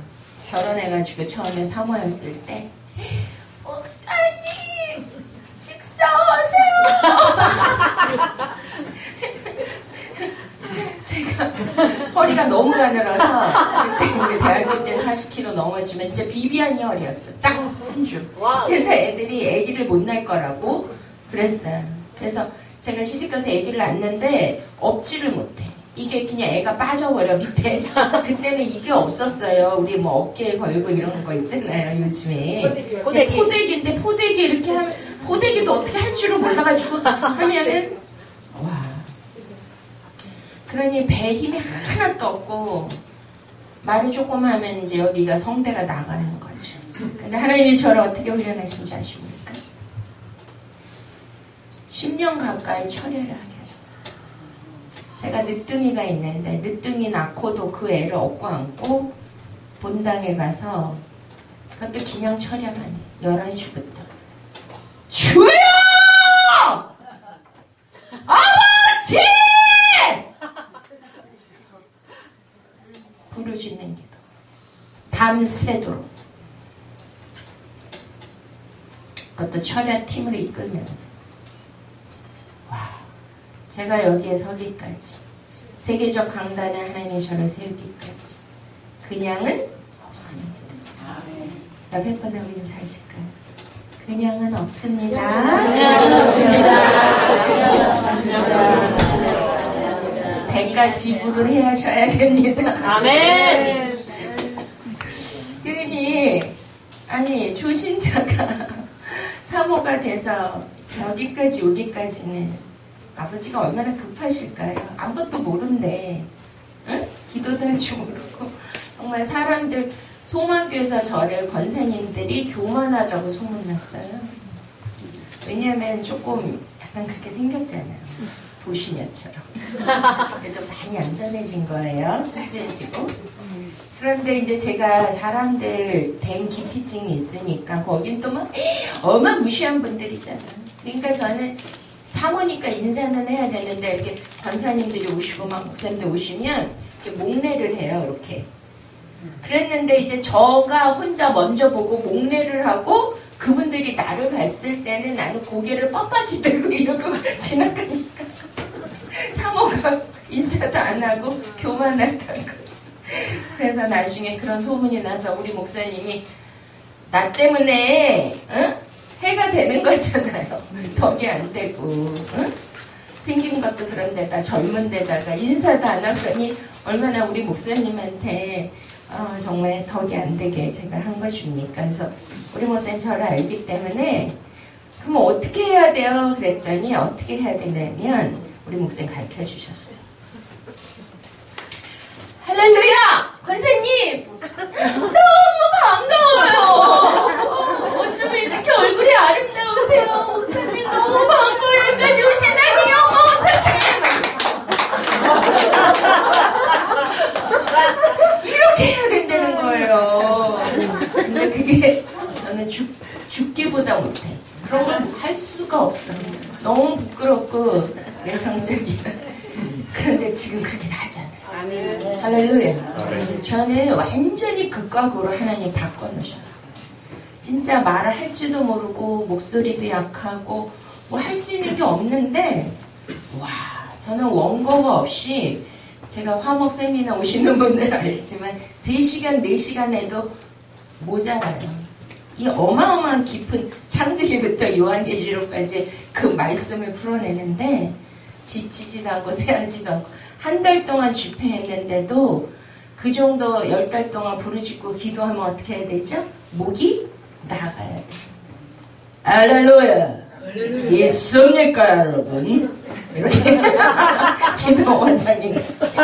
결혼해가지고 처음에 사모였을 때 목사님 식사하세요. 제가 허리가 너무 가늘어서 그때 이제 대학교 때 40kg 넘어지면 진짜 비비안 혈이었어요. 딱 한 줄. 와우. 그래서 애들이 아기를 못 낳을 거라고 그랬어요. 그래서 제가 시집가서 아기를 낳는데 업지를 못해. 이게 그냥 애가 빠져버려 밑에. 그때는 이게 없었어요. 우리 뭐 어깨에 걸고 이런 거 있잖아요. 요즘에. 포대기. 포대기인데 포대기 이렇게 하면 포대기도 어떻게 할 줄을 몰라가지고 하면은 와. 그러니 배에 힘이 하나도 없고 말을 조금 하면 이제 여기가 성대가 나가는 거죠. 근데 하나님이 저를 어떻게 훈련하신지 아십니까? 10년 가까이 철회를 하게 하셨어요. 제가 늦둥이가 있는데 늦둥이 낳고도 그 애를 업고 안고 본당에 가서 그것도 기념 철야가 아니에요. 11시부터 주여! 아버지! 부르짖는 기도. 밤새도록. 그것도 철야팀을 이끌면서. 와, 제가 여기에 서기까지. 세계적 강단에 하나님이 저를 세우기까지. 그냥은 없습니다. 옆에 분하고 인사하실까요? 그냥은 없습니다. 그냥은 없습니다. 대가 지불을 해야셔야 됩니다. 아멘. 그러니 아니 조신자가 사모가 돼서 여기까지 오기까지는 아버지가 얼마나 급하실까요? 아무것도 모른데 응? 기도도 할 줄 모르고 정말 사람들 소망교에서 저를 권사님들이 교만하다고 소문났어요. 왜냐하면 조금 약간 그렇게 생겼잖아요. 도시녀처럼. 그래도 많이 얌전해진 거예요. 수수해지고. 그런데 이제 제가 사람들 된 기피증이 있으니까 거긴 또 막 어마무시한 분들이잖아요. 그러니까 저는 사모니까 인사는 해야 되는데 이렇게 권사님들이 오시고 막 목사님들 오시면 이렇게 목례를 해요. 이렇게. 그랬는데 이제 저가 혼자 먼저 보고 목례를 하고 그분들이 나를 봤을 때는 나는 고개를 뻣뻣이 들고 이러고 지나가니까 사모가 인사도 안 하고 교만하다고. 그래서 나중에 그런 소문이 나서 우리 목사님이 나 때문에 응? 해가 되는 거잖아요. 덕이 안 되고 응? 생긴 것도 그런데다 젊은 데다가 인사도 안 하더니 얼마나 우리 목사님한테 정말 덕이 안 되게 제가 한 것입니까? 그래서 우리 목사님 저를 알기 때문에 그럼 어떻게 해야 돼요? 그랬더니 어떻게 해야 되냐면 우리 목사님 가르쳐 주셨어요. 할렐루야! 권사님! 너무 반가워요! 죽기보다 못해. 그런 걸 할 수가 없어. 너무 부끄럽고 내성적이야. 그런데 지금 그렇게 나잖아요. 할렐루야. 저는 완전히 극과 극으로 하나님 바꿔놓으셨어요. 진짜 말을 할지도 모르고 목소리도 약하고 뭐 할 수 있는 게 없는데 와 저는 원고가 없이 제가 화목 세미나 오시는 분들은 알지만 3시간 4시간 해도 모자라요. 이 어마어마한 깊은 창세기부터 요한계시록까지 그 말씀을 풀어내는데 지치지도 않고 세하지도 않고 한 달 동안 집회했는데도 그 정도 10달 동안 부르짖고 기도하면 어떻게 해야 되죠? 목이 나가야 돼. 할렐루야. 있습니까 여러분? 이렇게 기도 원장님 같이.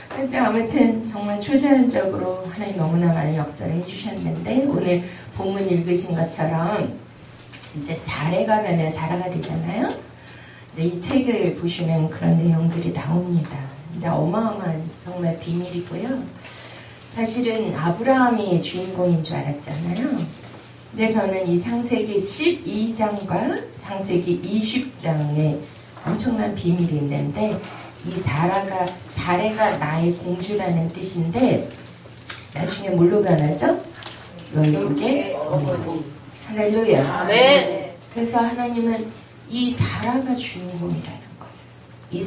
근데 아무튼 정말 초자연적으로 하나님 너무나 많은 역사를 해주셨는데 오늘 본문 읽으신 것처럼 이제 사례가면은 사라가 되잖아요. 이제 이 책을 보시면 그런 내용들이 나옵니다. 근데 어마어마한 정말 비밀이고요. 사실은 아브라함이 주인공인 줄 알았잖아요. 근데 저는 이 창세기 12장과 창세기 20장에 엄청난 비밀이 있는데 이 사례가 나의 공주라는 뜻인데 나중에 뭘로 변하죠? 열국의 어머니. 할렐루야. 네. 그래서 하나님은 이 사라가 주인공이라는 거예요. 이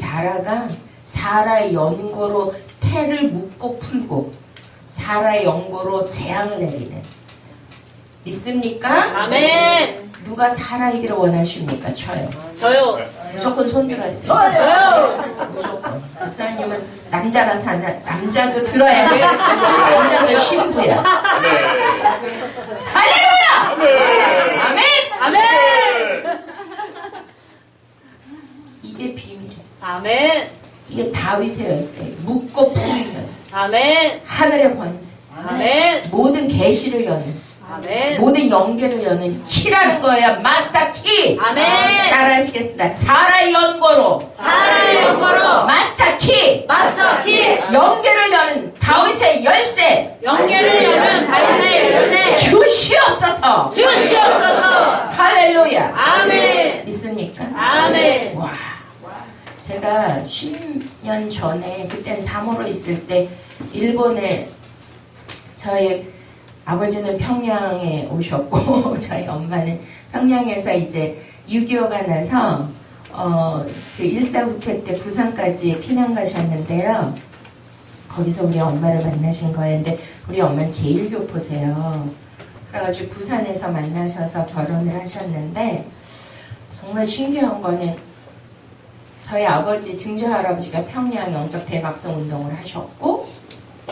사라의 연고로 태를 묶고 풀고 사라의 연고로 재앙을 내리는 믿습니까? 아멘. 누가 사라이기를 원하십니까? 저요. 무조건 손 들어야 돼. 저요. 무조건. 목사님은 남자라서 남자도 들어야 돼. 남자도 신부야. 할렐루야! 아멘! 아멘. 이게 비밀이야. 아멘. 이게 다윗의 열쇠. 묶고 풀린 열쇠. 아멘. 하늘의 권세. 아멘. 모든 계시를 여는 아멘. 모든 연계를 여는 키라는 거야. 마스터 키. 아멘. 따라하시겠습니다. 사라의 연고로 사라의 연고로 마스터 키. 마스터 키. 연계를 여는 다윗의 열쇠. 연계를 여는 다윗의 열쇠. 주시옵소서. 주시옵소서. 할렐루야. 아멘. 믿습니까? 아멘. 와. 제가 10년 전에 그땐 사모로 있을 때 일본에 저희 아버지는 평양에 오셨고 저희 엄마는 평양에서 이제 6.25가 나서 그 일사후퇴 때 부산까지 피난 가셨는데요. 거기서 우리 엄마를 만나신 거예요. 근데 우리 엄마는 제1교포세요. 그래가지고 부산에서 만나셔서 결혼을 하셨는데 정말 신기한 거는 저희 아버지 증조할아버지가 평양 영적 대각성 운동을 하셨고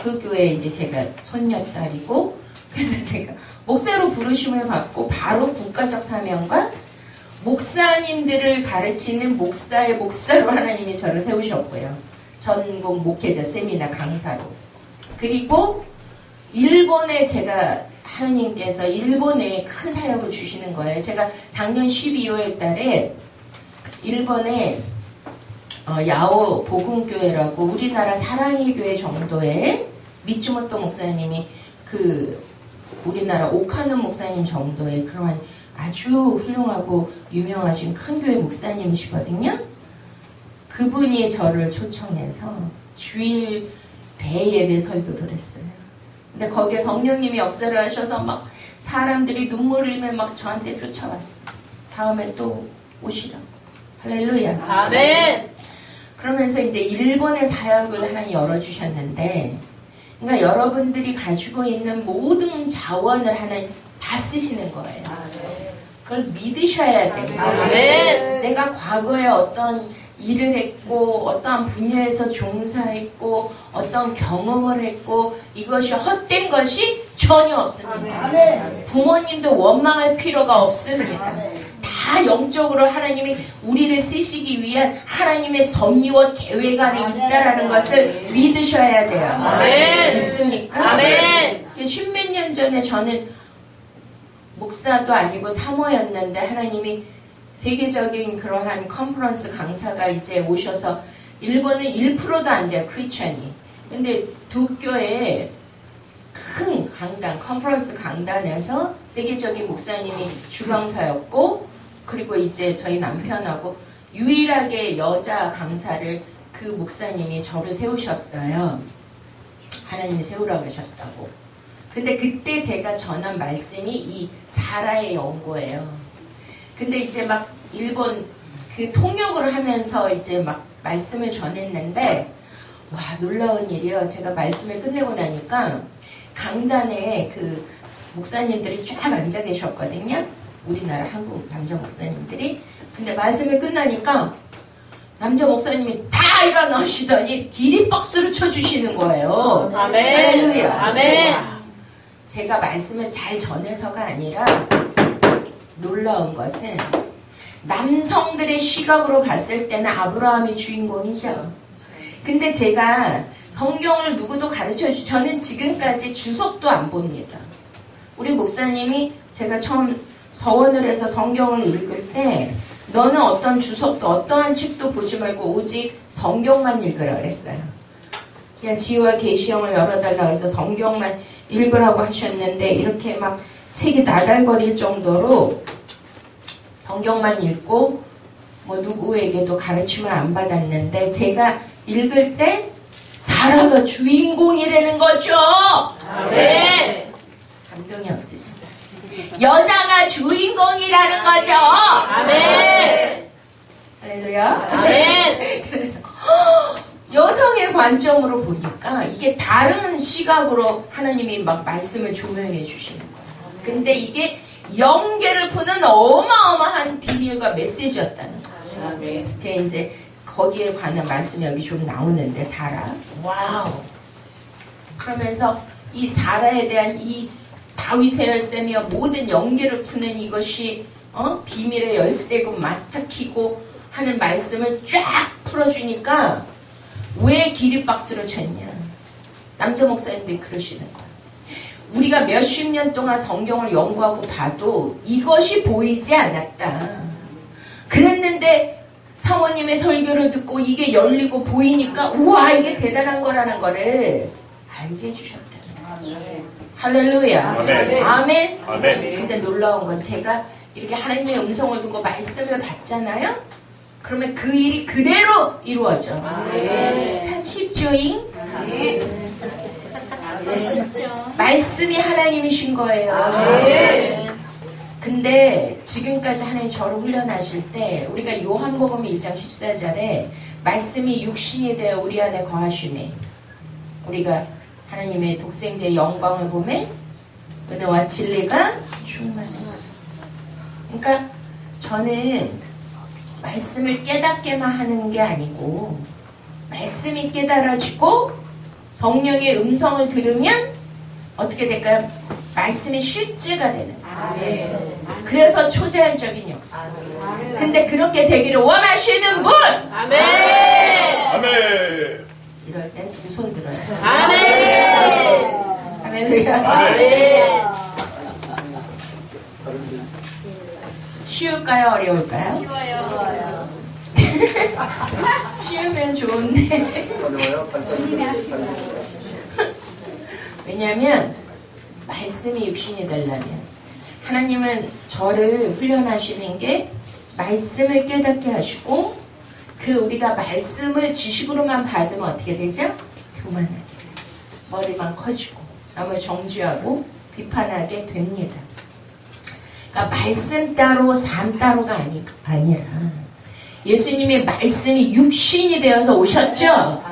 그 교회에 이제 제가 손녀딸이고 그래서 제가 목사로 부르심을 받고 바로 국가적 사명과 목사님들을 가르치는 목사의 목사로 하나님이 저를 세우셨고요. 전국 목회자 세미나 강사로. 그리고 일본에 제가 하나님께서 일본에 큰 사역을 주시는 거예요. 제가 작년 12월 달에 일본에 야오 복음교회라고 우리나라 사랑의 교회 정도의 미츠모토 목사님이 그 우리나라 오카노 목사님 정도의 그런 아주 훌륭하고 유명하신 큰 교회 목사님이시거든요. 그분이 저를 초청해서 주일 배 예배 설교를 했어요. 근데 거기에 성령님이 역사를 하셔서 막 사람들이 눈물을 흘리며 막 저한테 쫓아왔어. 다음에 또 오시라고. 할렐루야. 아멘. 그러면서 이제 일본의 사역을 하나님 열어주셨는데 그러니까 여러분들이 가지고 있는 모든 자원을 하나님 다 쓰시는 거예요. 그걸 믿으셔야 돼요. 아멘. 내가 과거에 어떤 일을 했고 어떠한 분야에서 종사했고 어떤 경험을 했고 이것이 헛된 것이 전혀 없습니다. 부모님도 원망할 필요가 없습니다. 다 영적으로 하나님이 우리를 쓰시기 위한 하나님의 섭리와 계획 안에 있다라는 것을 믿으셔야 돼요. 아멘. 믿습니까? 아멘. 10몇 년 전에 저는 목사도 아니고 사모였는데 하나님이 세계적인 그러한 컨퍼런스 강사가 이제 오셔서 일본은 1%도 안 돼요. 크리스천이. 근데 도쿄에 큰 강단, 컨퍼런스 강단에서 세계적인 목사님이 주강사였고, 그리고 이제 저희 남편하고 유일하게 여자 강사를 그 목사님이 저를 세우셨어요. 하나님이 세우라고 그러셨다고. 근데 그때 제가 전한 말씀이 이 사라의 연고예요. 근데 이제 막 일본 그 통역을 하면서 이제 막 말씀을 전했는데, 와, 놀라운 일이요. 제가 말씀을 끝내고 나니까 강단에 그 목사님들이 쫙 앉아 계셨거든요. 우리나라 한국 남자 목사님들이. 근데 말씀을 끝나니까 남자 목사님이 다 일어나시더니 기립박수를 쳐주시는 거예요. 아멘. 할렐루야. 아멘. 제가 말씀을 잘 전해서가 아니라 놀라운 것은 남성들의 시각으로 봤을 때는 아브라함이 주인공이죠. 근데 제가 성경을 누구도 가르쳐주죠. 저는 지금까지 주석도 안 봅니다. 우리 목사님이 제가 처음 서원을 해서 성경을 읽을 때 너는 어떤 주석도 어떠한 책도 보지 말고 오직 성경만 읽으라 그랬어요. 그냥 지혜와 계시형을 열어달라고 해서 성경만 읽으라고 하셨는데 이렇게 막 책이 나달거릴 정도로 성경만 읽고 뭐 누구에게도 가르침을 안 받았는데 제가 읽을 때 사라가 주인공이라는 거죠. 아멘. 감동이 없으시죠? 여자가 주인공이라는 거죠. 아멘. 할렐루야. 아멘. 그래서 여성의 관점으로 보니까 이게 다른 시각으로 하나님이 막 말씀을 조명해 주시는 거예요. 근데 이게 영계를 푸는 어마어마한 비밀과 메시지였다는 거죠. 그게 이제 거기에 관한 말씀이 여기 좀 나오는데 사라. 와우. 그러면서 이 사라에 대한 이 다윗의 열쇠며 모든 영계를 푸는 이것이 비밀의 열쇠고 마스터키고 하는 말씀을 쫙 풀어주니까 왜 기립박수를 쳤냐. 남자 목사님들이 그러시는 거예요. 우리가 몇십 년 동안 성경을 연구하고 봐도 이것이 보이지 않았다. 그랬는데 사모님의 설교를 듣고 이게 열리고 보이니까 우와 이게 대단한 거라는 거를 알게 해주셨다는 거죠. 할렐루야. 아멘. 아멘. 아멘. 근데 놀라운 건 제가 이렇게 하나님의 음성을 듣고 말씀을 받잖아요. 그러면 그 일이 그대로 이루어져. 참 쉽죠잉? 말씀이 하나님이신 거예요. 근데 지금까지 하나님 저를 훈련하실 때 우리가 요한복음 1장 14절에 말씀이 육신이 되어 우리 안에 거하시네. 우리가 하나님의 독생자의 영광을 보면 은혜와 진리가 충만해. 그러니까 저는 말씀을 깨닫게만 하는 게 아니고 말씀이 깨달아지고 성령의 음성을 들으면 어떻게 될까요? 말씀이 실제가 되는 거예요. 그래서 초자연적인 역사. 근데 그렇게 되기를 원하시는 분! 아멘. 아멘. 이럴 땐 두 손 들어요. 아멘. 할렐루야. 아멘. 쉬울까요? 어려울까요? 쉬워요. 쉬우면 좋은데. 어려워요? 왜냐하면 말씀이 육신이 되려면 하나님은 저를 훈련하시는 게 말씀을 깨닫게 하시고 그 우리가 말씀을 지식으로만 받으면 어떻게 되죠? 교만하게 머리만 커지고 남을 정죄하고 비판하게 됩니다. 그러니까 말씀 따로 삶 따로가 아니라 예수님의 말씀이 육신이 되어서 오셨죠?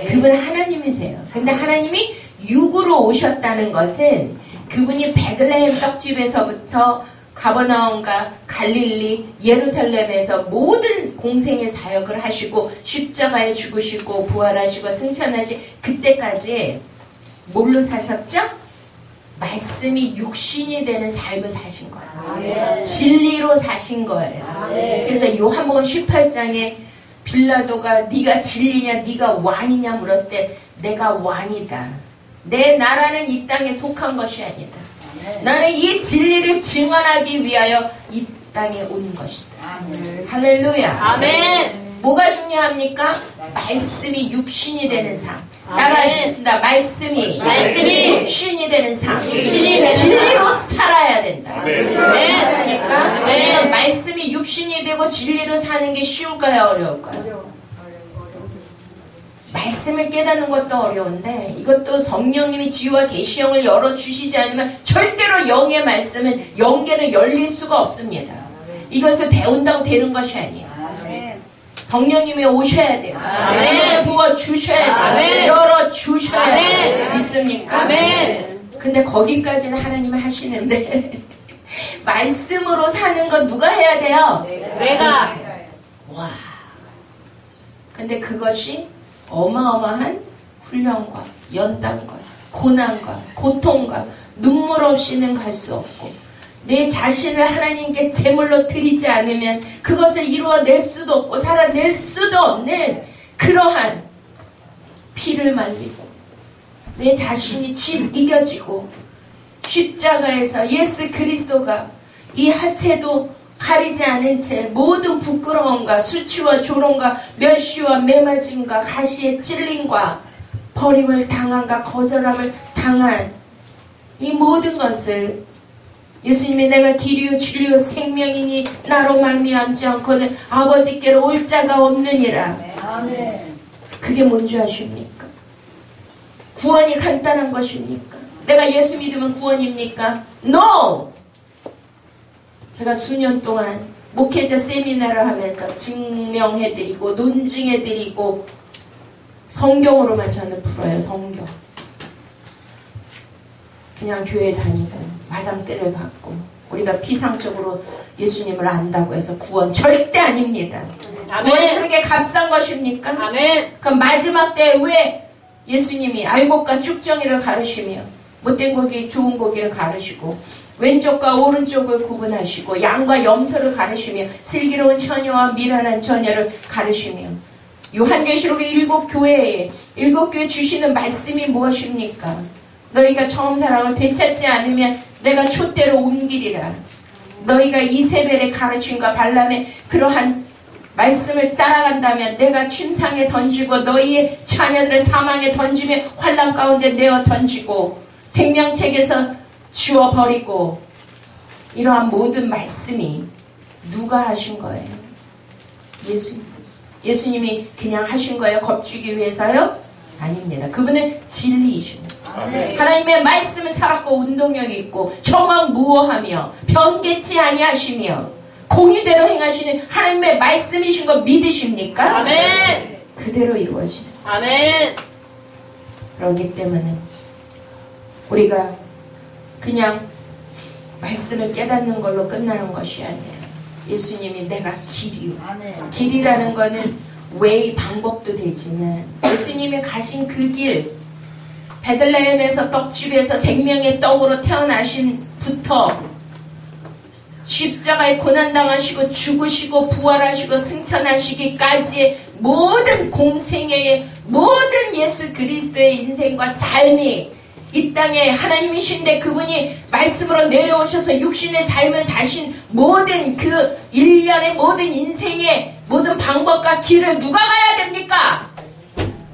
그분 하나님이세요. 근데 하나님이 육으로 오셨다는 것은 그분이 베들레헴 떡집에서부터 가버나움과 갈릴리, 예루살렘에서 모든 공생의 사역을 하시고 십자가에 죽으시고 부활하시고 승천하신 그때까지 뭘로 사셨죠? 말씀이 육신이 되는 삶을 사신 거예요. 진리로 사신 거예요. 그래서 요한복음 18장에 빌라도가 네가 진리냐 네가 왕이냐 물었을 때 내가 왕이다. 내 나라는 이 땅에 속한 것이 아니다. 나는 이 진리를 증언하기 위하여 이 땅에 온 것이다. 할렐루야. 아멘. 뭐가 중요합니까? 말씀이 육신이 되는 삶. 따라하시겠습니다. 말씀이 신이 되는 삶, 진리로 살아야 된다. 믿습니까? 말씀이 육신이 되고 진리로 사는 게 쉬울까요? 어려울까요? 말씀을 깨닫는 것도 어려운데 이것도 성령님이 지혜와 계시형을 열어주시지 않으면 절대로 영의 말씀은 영계는 열릴 수가 없습니다. 이것을 배운다고 되는 것이 아니에요. 성령님이 오셔야 돼요. 도와주셔야 돼요. 열어주셔야 돼요. 믿습니까? 근데 거기까지는 하나님은 하시는데 말씀으로 사는 건 누가 해야 돼요? 내가. 와. 근데 그것이 어마어마한 훈련과 연단과 고난과 고통과 눈물 없이는 갈 수 없고 내 자신을 하나님께 제물로 드리지 않으면 그것을 이루어낼 수도 없고 살아낼 수도 없는 그러한 피를 말리고 내 자신이 이겨지고 십자가에서 예수 그리스도가 이 하체도 가리지 않은 채 모든 부끄러움과 수치와 조롱과 멸시와 매맞음과 가시의 찔림과 버림을 당한과 거절함을 당한 이 모든 것을 예수님이 내가 길이요 진리요 생명이니 나로 말미암지 않고는 아버지께로 올 자가 없느니라. 그게 뭔지 아십니까? 구원이 간단한 것입니까? 내가 예수 믿으면 구원입니까? No! 제가 수년 동안 목회자 세미나를 하면서 증명해드리고 논증해드리고 성경으로만 저는 풀어요. 성경. 그냥 교회 다니고 마당떼를 받고 우리가 피상적으로 예수님을 안다고 해서 구원 절대 아닙니다. 구원이 그렇게 값싼 것입니까? 아멘. 그럼 마지막 때 왜 예수님이 알곡과 쭉정이를 가르시며 못된 고기 좋은 고기를 가르시고 왼쪽과 오른쪽을 구분하시고 양과 염소를 가르시며 슬기로운 처녀와 미련한 처녀를 가르시며 요한계시록 7교회에 7교회 주시는 말씀이 무엇입니까? 너희가 처음 사랑을 되찾지 않으면 내가 촛대로 옮기리라. 너희가 이세벨의 가르침과 발람의 그러한 말씀을 따라간다면 내가 침상에 던지고 너희의 자녀들을 사망에 던지며 환난 가운데 내어 던지고 생명책에서 지워버리고 이러한 모든 말씀이 누가 하신 거예요? 예수님. 예수님이 그냥 하신 거예요? 겁주기 위해서요? 아닙니다. 그분은 진리이십니다. 하나님의 말씀을 살았고 운동력이 있고 정확무어하며 변개치 아니하시며 공의대로 행하시는 하나님의 말씀이신 거 믿으십니까? 아멘. 그대로 이루어지는. 아멘. 그렇기 때문에 우리가 그냥 말씀을 깨닫는 걸로 끝나는 것이 아니에요. 예수님이 내가 길이요. 길이라는 거는 way 방법도 되지만 예수님이 가신 그 길 베들레헴에서 떡집에서 생명의 떡으로 태어나신부터 십자가에 고난당하시고 죽으시고 부활하시고 승천하시기까지의 모든 공생애의 모든 예수 그리스도의 인생과 삶이 이 땅에 하나님이신데 그분이 말씀으로 내려오셔서 육신의 삶을 사신 모든 그 일련의 모든 인생의 모든 방법과 길을 누가 가야 됩니까?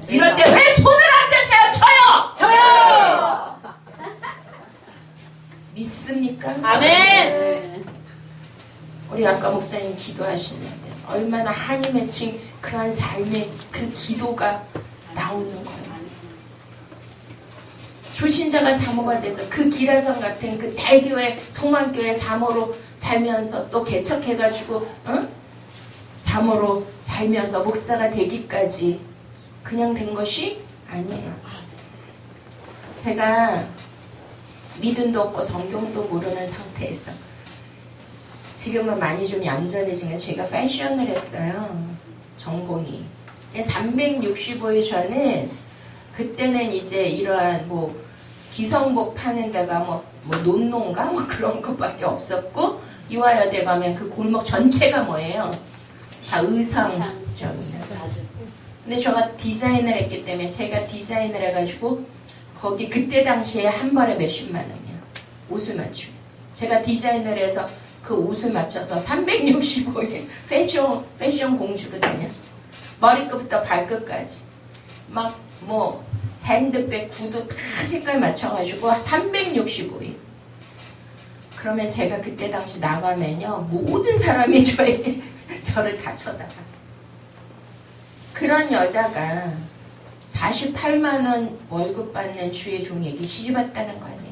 이럴 때 왜 손을 안 드세요? 저요! 믿습니까? 아멘. 우리 아까 목사님 기도하시는데 얼마나 한이 맺힌 그런 삶의 그 기도가 나오는 거예요. 초신자가 사모가 돼서 그 기라성 같은 그 대교회 송환교회 사모로 살면서 또 개척해가지고 사모로 살면서 목사가 되기까지 그냥 된 것이 아니에요. 제가 믿음도 없고 성경도 모르는 상태에서 지금은 많이 좀 얌전해진 게 제가 패션을 했어요. 전공이. 365일 전은 그때는 이제 이러한 뭐 기성복 파는 데가 뭐 논농가 뭐 그런 것밖에 없었고 이화여대 가면 그 골목 전체가 뭐예요? 다 의상점. 근데 제가 디자인을 했기 때문에 제가 디자인을 해가지고 거기 그때 당시에 한 벌에 몇십만 원이야. 옷을 맞추면. 제가 디자인을 해서 그 옷을 맞춰서 365일 패션 공주로 다녔어. 머리끝부터 발끝까지. 막 뭐 핸드백, 구두 다 색깔 맞춰가지고 365일. 그러면 제가 그때 당시 나가면요, 모든 사람이 저를 다 쳐다봐. 그런 여자가 48만 원 월급 받는 주의 종에게 시집왔다는 거 아니에요?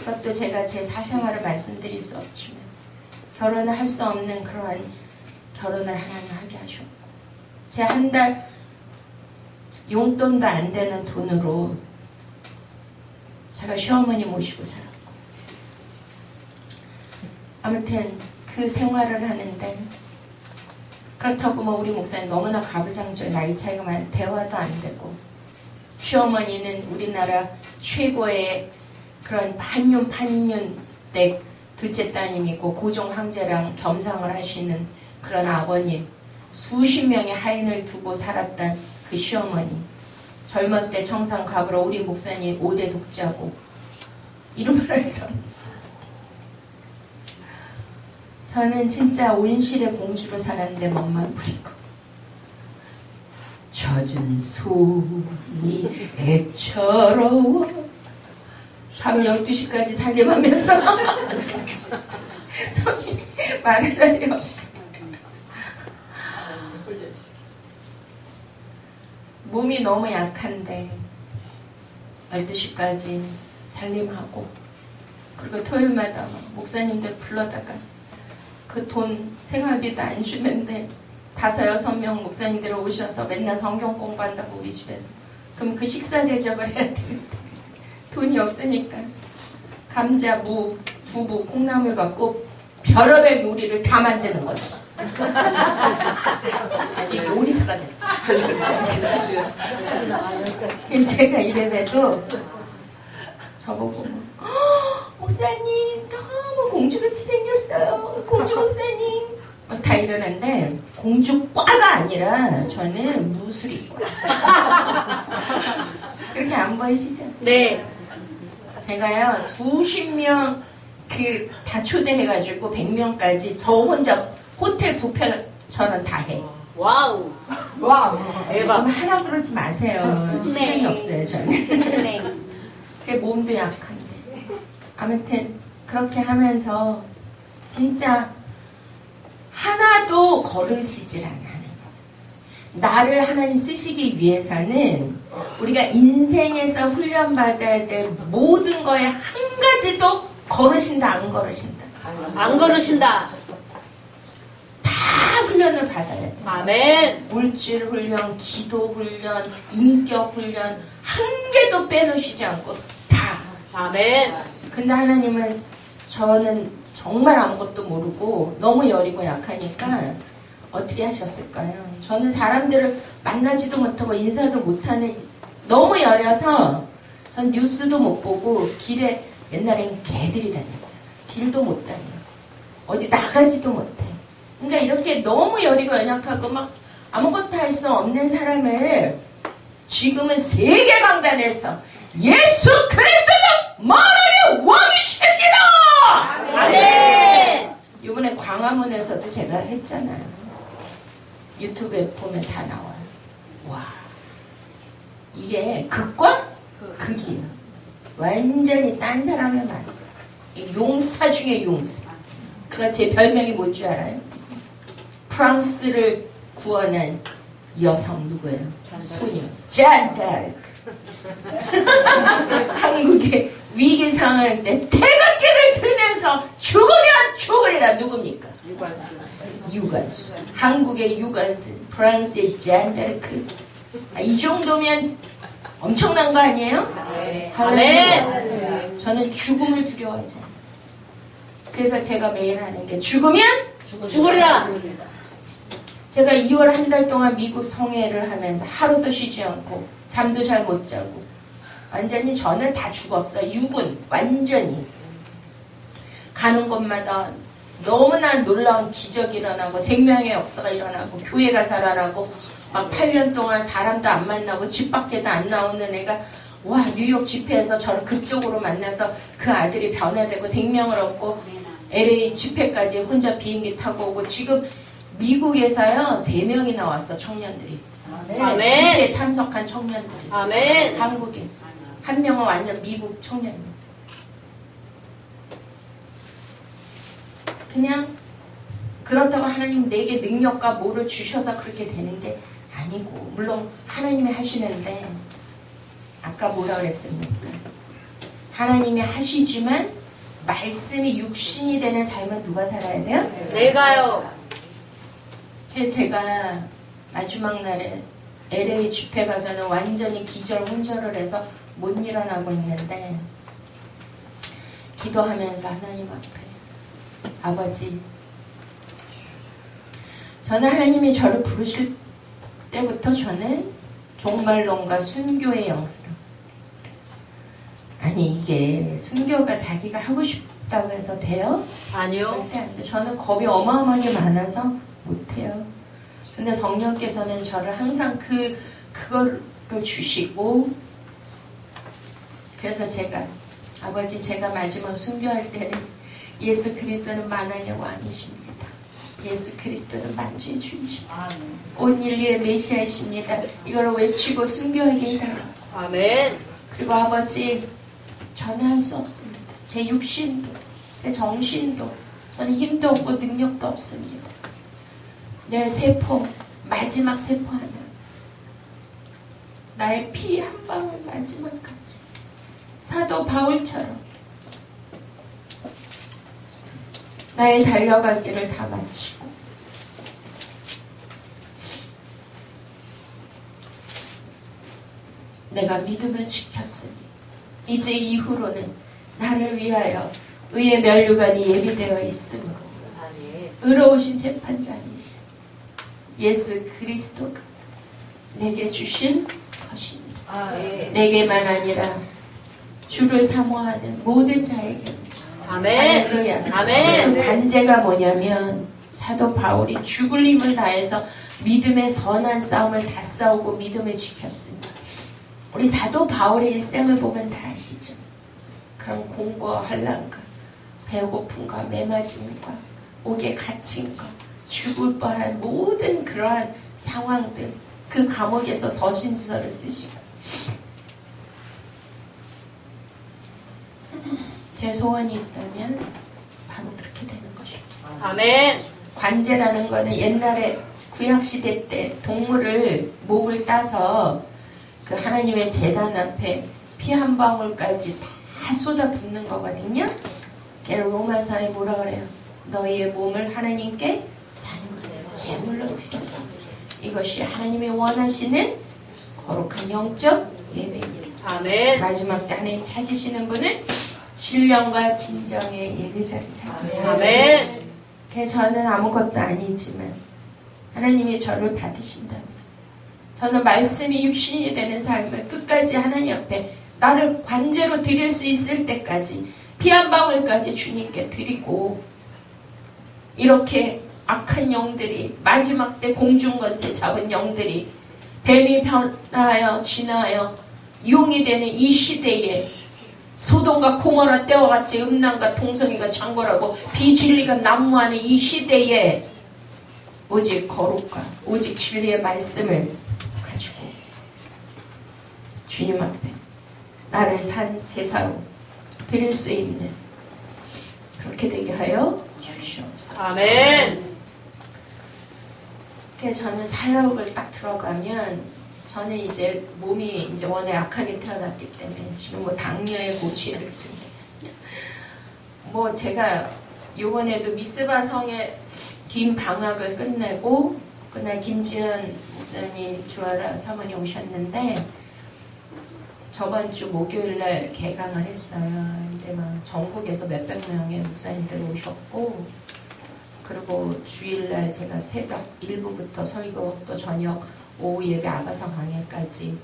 그것도 제가 제 사생활을 말씀드릴 수 없지만 결혼을 할 수 없는 그러한 결혼을 하나님 하게 하셨고, 제 한 달 용돈도 안 되는 돈으로 제가 시어머니 모시고 살았고, 아무튼 그 생활을 하는데, 그렇다고 뭐 우리 목사님 너무나 가부장적, 나이 차이가 많아 대화도 안 되고, 시어머니는 우리나라 최고의 그런 판윤 둘째 따님이고 고종 황제랑 겸상을 하시는 그런 아버님, 수십 명의 하인을 두고 살았던 그 시어머니, 젊었을 때 청산 가부로 우리 목사님 5대 독자고 이름을 해서 저는 진짜 온실의 공주로 살았는데 멋만 부리고, 젖은 손이 애처로워 밤 12시까지 살림하면서 말할 날이 없이 몸이 너무 약한데 12시까지 살림하고, 그리고 토요일마다 목사님들 불러다가 그 돈 생활비도 안 주는데 5-6명 목사님들 오셔서 맨날 성경 공부한다고 우리 집에서. 그럼 그 식사 대접을 해야 되는데 돈이 없으니까 감자, 무, 두부, 콩나물 갖고 별의별 요리를 다 만드는 거지. 아주 요리사가 됐어. 제가 이래봬도 저보고 목사님 너무 공주같이 생겼어요. 공주 목사님. 다 이러는데 공주과가 아니라 저는 무술이과. 그렇게 안 보이시죠? 네. 제가요 수십 명 다 초대해가지고 100명까지 저 혼자 호텔 뷔페처럼 다 해. 와우. 와. 지금 대박. 하나 그러지 마세요. 시간이 네. 없어요 저는. 네. 그 몸도 약한데. 아무튼 그렇게 하면서 진짜 하나도 거르시질 않아요. 나를 하나님 쓰시기 위해서는 우리가 인생에서 훈련받아야 될 모든 거에 한 가지도 거르신다 안 거르신다. 안 걸으신다. 다 훈련을 받아야 돼. 아멘. 물질 훈련, 기도 훈련, 인격 훈련 한 개도 빼놓으시지 않고 다. 아멘. 근데 하나님은 저는 정말 아무것도 모르고 너무 여리고 약하니까 어떻게 하셨을까요? 저는 사람들을 만나지도 못하고 인사도 못하는, 너무 여려서 전 뉴스도 못 보고, 길에 옛날엔 개들이 다녔잖아. 길도 못 다녀. 어디 나가지도 못해. 그러니까 이렇게 너무 여리고 연약하고 막 아무것도 할 수 없는 사람을 지금은 세계 강단에서 예수 그리스도는 만왕의 왕이십니다! 아멘. 이번에 광화문에서도 제가 했잖아요. 유튜브에 보면 다 나와요. 와, 이게 극과 극이에요. 완전히 딴 사람의 말. 용사 중에 용사. 그러니까 제 별명이 뭔 줄 알아요? 프랑스를 구원한 여성 누구예요? 소녀 잔다르크. 한국의 위기 상황인데 태극기를 들면서 죽으면 죽으리라. 누굽니까? 유관순. 한국의 유관순, 프랑스의 잔다르크. 이 정도면 엄청난 거 아니에요? 아멘. 저는 죽음을 두려워하지 않아요. 그래서 제가 매일 하는 게 죽으면 죽으리라. 제가 2월 한 달 동안 미국 성회를 하면서 하루도 쉬지 않고 잠도 잘 못 자고 완전히 저는 다 죽었어요. 육은 완전히. 가는 곳마다 너무나 놀라운 기적이 일어나고 생명의 역사가 일어나고 교회가 살아나고 막 8년 동안 사람도 안 만나고 집 밖에도 안 나오는 애가 와 뉴욕 집회에서 저를 그쪽으로 만나서 그 아들이 변화되고 생명을 얻고 LA 집회까지 혼자 비행기 타고 오고 지금 미국에서요 3명이 나왔어 청년들이. 아멘. 집회에 참석한 청년들. 아멘. 한국에. 한 명은 완전 미국 청년입니다. 그냥 그렇다고 하나님 내게 능력과 뭐를 주셔서 그렇게 되는 게 아니고, 물론 하나님이 하시는데 아까 뭐라 그랬습니까? 하나님이 하시지만 말씀이 육신이 되는 삶은 누가 살아야 돼요? 내가요. 제가 마지막 날에 LA 집회 가서는 완전히 기절혼절을 해서 못 일어나고 있는데, 기도하면서 하나님 앞에, 아버지, 저는 하나님이 저를 부르실 때부터 저는 종말론과 순교의 영성, 아니 이게 순교가 자기가 하고 싶다고 해서 돼요? 아니요. 절대 안 돼요. 저는 겁이 어마어마하게 많아서 못해요. 근데 성령께서는 저를 항상 그거를 주시고, 그래서 제가, 아버지, 제가 마지막 순교할 때는 예수 그리스도는 만왕의 왕이십니다. 예수 그리스도는 만주의 주이십니다. 온 인류의 메시아이십니다. 이걸 외치고 순교하게 해요. 아멘. 그리고 아버지, 저는 할 수 없습니다. 제 육신도, 제 정신도, 저는 힘도 없고 능력도 없습니다. 내 세포, 마지막 세포 하나, 나의 피 한 방울 마지막까지 사도 바울처럼 나의 달려갈 길을 다 마치고 내가 믿음을 지켰으니 이제 이후로는 나를 위하여 의의 면류관이 예비되어 있으므로 의로우신 재판장이신 예수 그리스도가 내게 주신 것입니다. 내게만 아니라 주를 사모하는 모든 자에게. 아멘. 할렐루야. 아멘. 그 관제가 뭐냐면 사도 바울이 죽을 힘을 다해서 믿음의 선한 싸움을 다 싸우고 믿음을 지켰습니다. 우리 사도 바울의 일생을 보면 다 아시죠? 그런 공고와 환난과 배고픔과 매맞음과 옥에 갇힌 것, 죽을 뻔한 모든 그러한 상황들, 그 감옥에서 서신서를 쓰시고, 제 소원이 있다면 바로 그렇게 되는 것입니다. 아멘. 관제라는 거는 옛날에 구약시대 때 동물을 목을 따서 그 하나님의 제단 앞에 피 한 방울까지 다 쏟아붓는 거거든요. 로마서에 뭐라 그래요? 너희의 몸을 하나님께 제물로 드려. 이것이 하나님이 원하시는 거룩한 영적 예배입니다. 아멘. 마지막 때 하나님 찾으시는 분은 신령과 진정의 예배자를 찾으시는 아멘. 저는 아무것도 아니지만 하나님이 저를 받으신다면 저는 말씀이 육신이 되는 삶을 끝까지 하나님 앞에 나를 관제로 드릴 수 있을 때까지 피 한 방울까지 주님께 드리고, 이렇게 악한 영들이 마지막 때 공중권세 잡은 영들이 뱀이 변하여 진하여 용이 되는 이 시대에 소돔과 고모라 때와 같이 음란과 통성이가 창궐하고 비진리가 난무하는 이 시대에 오직 거룩과 오직 진리의 말씀을 가지고 주님 앞에 나를 산 제사로 드릴 수 있는, 그렇게 되게 하여 주시옵소서. 아멘. 저는 사역을 딱 들어가면 저는 이제 몸이 이제 원래 약하게 태어났기 때문에 지금 뭐 당뇨에 고취할지 뭐 제가 요번에도 미스바 성의 긴 방학을 끝내고 그날 김지현 목사님 주하라 사모님 오셨는데 저번 주 목요일날 개강을 했어요. 근데 막 전국에서 몇백 명의 목사님들이 오셨고, 그리고 주일날 제가 새벽 1부부터 설교, 또 저녁 오후 예배 아가서 강의까지,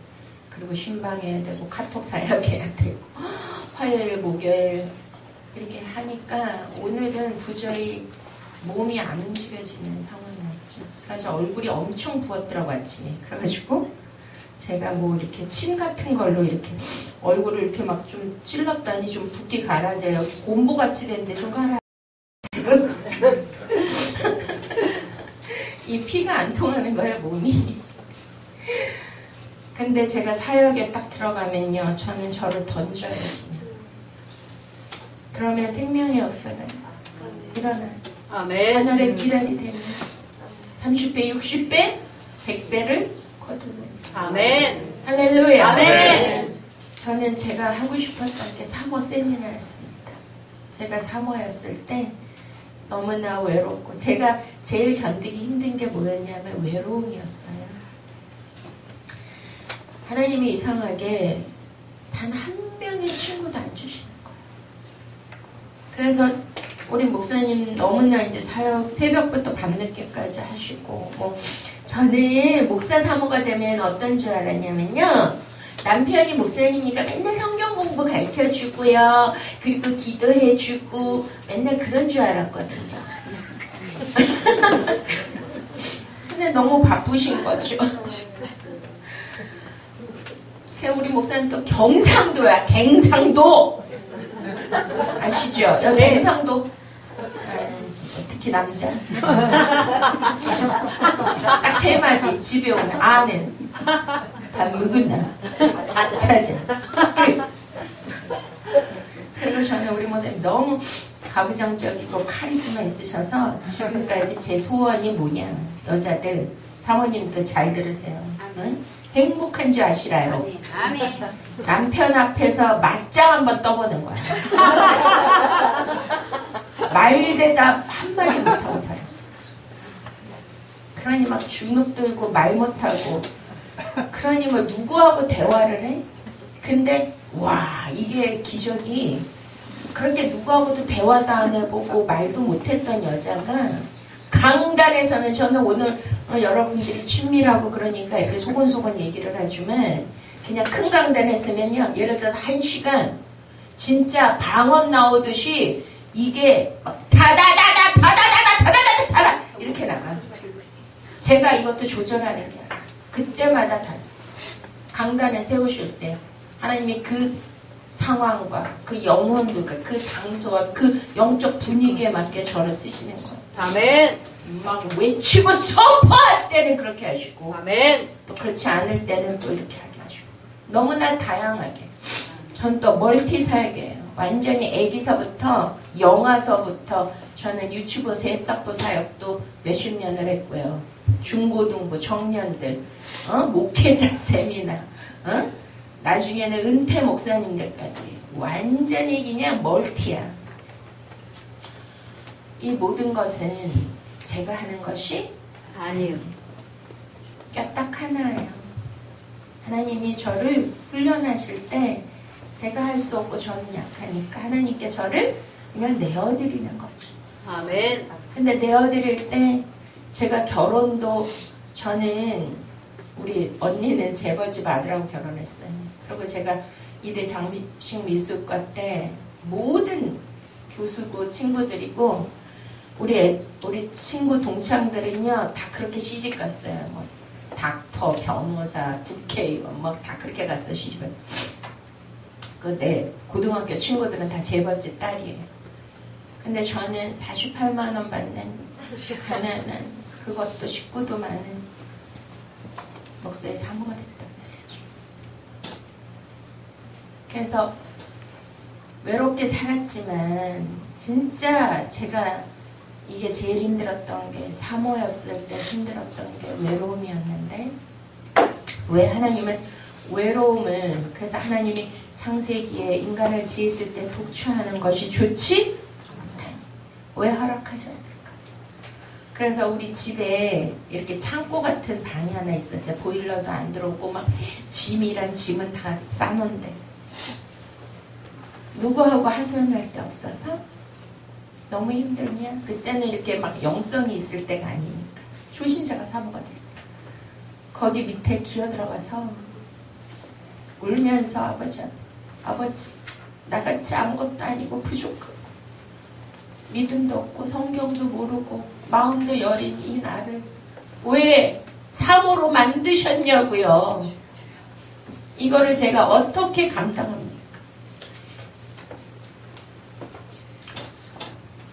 그리고 신방해야 되고 카톡 사역해야 되고 화요일 목요일 이렇게 하니까 오늘은 도저히 몸이 안 움직여지는 상황이었죠. 그래서 얼굴이 엄청 부었더라고 아침에. 그래가지고 제가 뭐 이렇게 침 같은 걸로 이렇게 얼굴을 이렇게 막 좀 찔렀더니 좀 붓기 가라앉아요. 여기 곰보같이 됐는데 좀 가라. 지금 이 피가 안 통하는 거야 몸이. 근데 제가 사역에 딱 들어가면요, 저는 저를 던져요. 그냥. 그러면 생명의 역사가 일어나요. 아멘. 하늘의 비단이 되면 30배, 60배, 100배를 거두는. 아멘. 할렐루야. 아멘. 저는 제가 하고 싶었던 게 사모 세미나였습니다. 제가 사모였을 때 너무나 외롭고, 제가 제일 견디기 힘든 게 뭐였냐면 외로움이었어요. 하나님이 이상하게 단 한 명의 친구도 안 주시는 거예요. 그래서 우리 목사님 너무나 이제 사역 새벽부터 밤늦게까지 하시고, 뭐 저는 목사 사모가 되면 어떤 줄 알았냐면요, 남편이 목사님이니까 맨날 성경 공부 가르쳐주고요, 그리고 기도해주고 맨날 그런 줄 알았거든요. 근데 너무 바쁘신 거죠. 우리 목사님 또 경상도야. 갱상도 아시죠? 여기 갱상도. 특히 남자. 딱 세 마디 집에 오면 아는 밥 먹었나? 찾아. 그리고 저는 우리 목사님 너무 가부장적이고 카리스마 있으셔서 지금까지 제 소원이 뭐냐, 여자들 사모님도 잘 들으세요. 응? 행복한 줄 아시라요. 남편 앞에서 맞짱 한번 떠보는 거야. 말대답 한마디 못하고 살았어. 그러니 막 주눅 들고 말 못하고, 그러니 뭐 누구하고 대화를 해? 근데 와, 이게 기적이, 그렇게 누구하고도 대화도 안 해보고 말도 못했던 여자가 강단에서는, 저는 오늘 여러분들이 친밀하고 그러니까 이렇게 소곤소곤 얘기를 하지만, 그냥 큰 강단에 있으면요, 예를 들어서 1시간 진짜 방언 나오듯이 이게 막 다다다다 다다다다 다다다다 다다 이렇게 나가. 제가 이것도 조절하는 게 아니라 그때마다 다 강단에 세우실 때 하나님이 그 상황과 그 영혼들과 그 장소와 그 영적 분위기에 맞게 저를 쓰시는 거예요. 아멘. 막 외치고 선포할 때는 그렇게 하시고, 아멘. 또 그렇지 않을 때는 또 이렇게 하게 하시고, 너무나 다양하게. 전 또 멀티 사역이에요. 완전히 애기서부터 영아서부터 저는 유치부 새싹부 사역도 몇십 년을 했고요. 중고등부 청년들, 목회자 세미나, 나중에는 은퇴 목사님들까지 완전히 그냥 멀티야. 이 모든 것은 제가 하는 것이 아니요. 딱 하나예요. 하나님이 저를 훈련하실 때 제가 할 수 없고 저는 약하니까 하나님께 저를 그냥 내어드리는 거죠. 아멘. 근데 내어드릴 때 제가 결혼도, 저는 우리 언니는 재벌집 아들하고 결혼했어요. 그리고 제가 이대 장식 미술과 때 모든 교수고 친구들이고 우리 친구 동창들은요 다 그렇게 시집 갔어요. 뭐 닥터, 변호사, 국회의원 뭐 다 그렇게 갔어 시집을. 내 고등학교 친구들은 다 재벌집 딸이에요. 근데 저는 48만 원 받는 가난한, 그것도 식구도 많은 목사의 사모가 됐단 말이죠. 그래서 외롭게 살았지만 진짜 제가 이게 제일 힘들었던 게, 사모였을 때 힘들었던 게 외로움이었는데, 왜 하나님은 외로움을, 그래서 하나님이 창세기에 인간을 지으실 때 독초하는 것이 좋지 못하니 왜 허락하셨을까? 그래서 우리 집에 이렇게 창고 같은 방이 하나 있었어요. 보일러도 안 들어오고 막 짐이란 짐은 다 싸놓은데 누구하고 하소연할 데 없어서 너무 힘들면, 그때는 이렇게 막 영성이 있을 때가 아니니까 초신자가 사모가 됐어요. 거기 밑에 기어 들어가서 울면서 아버지 나같이 아무것도 아니고 부족하고 믿음도 없고 성경도 모르고 마음도 여린 이 나를 왜 사모로 만드셨냐고요. 이거를 제가 어떻게 감당합니까?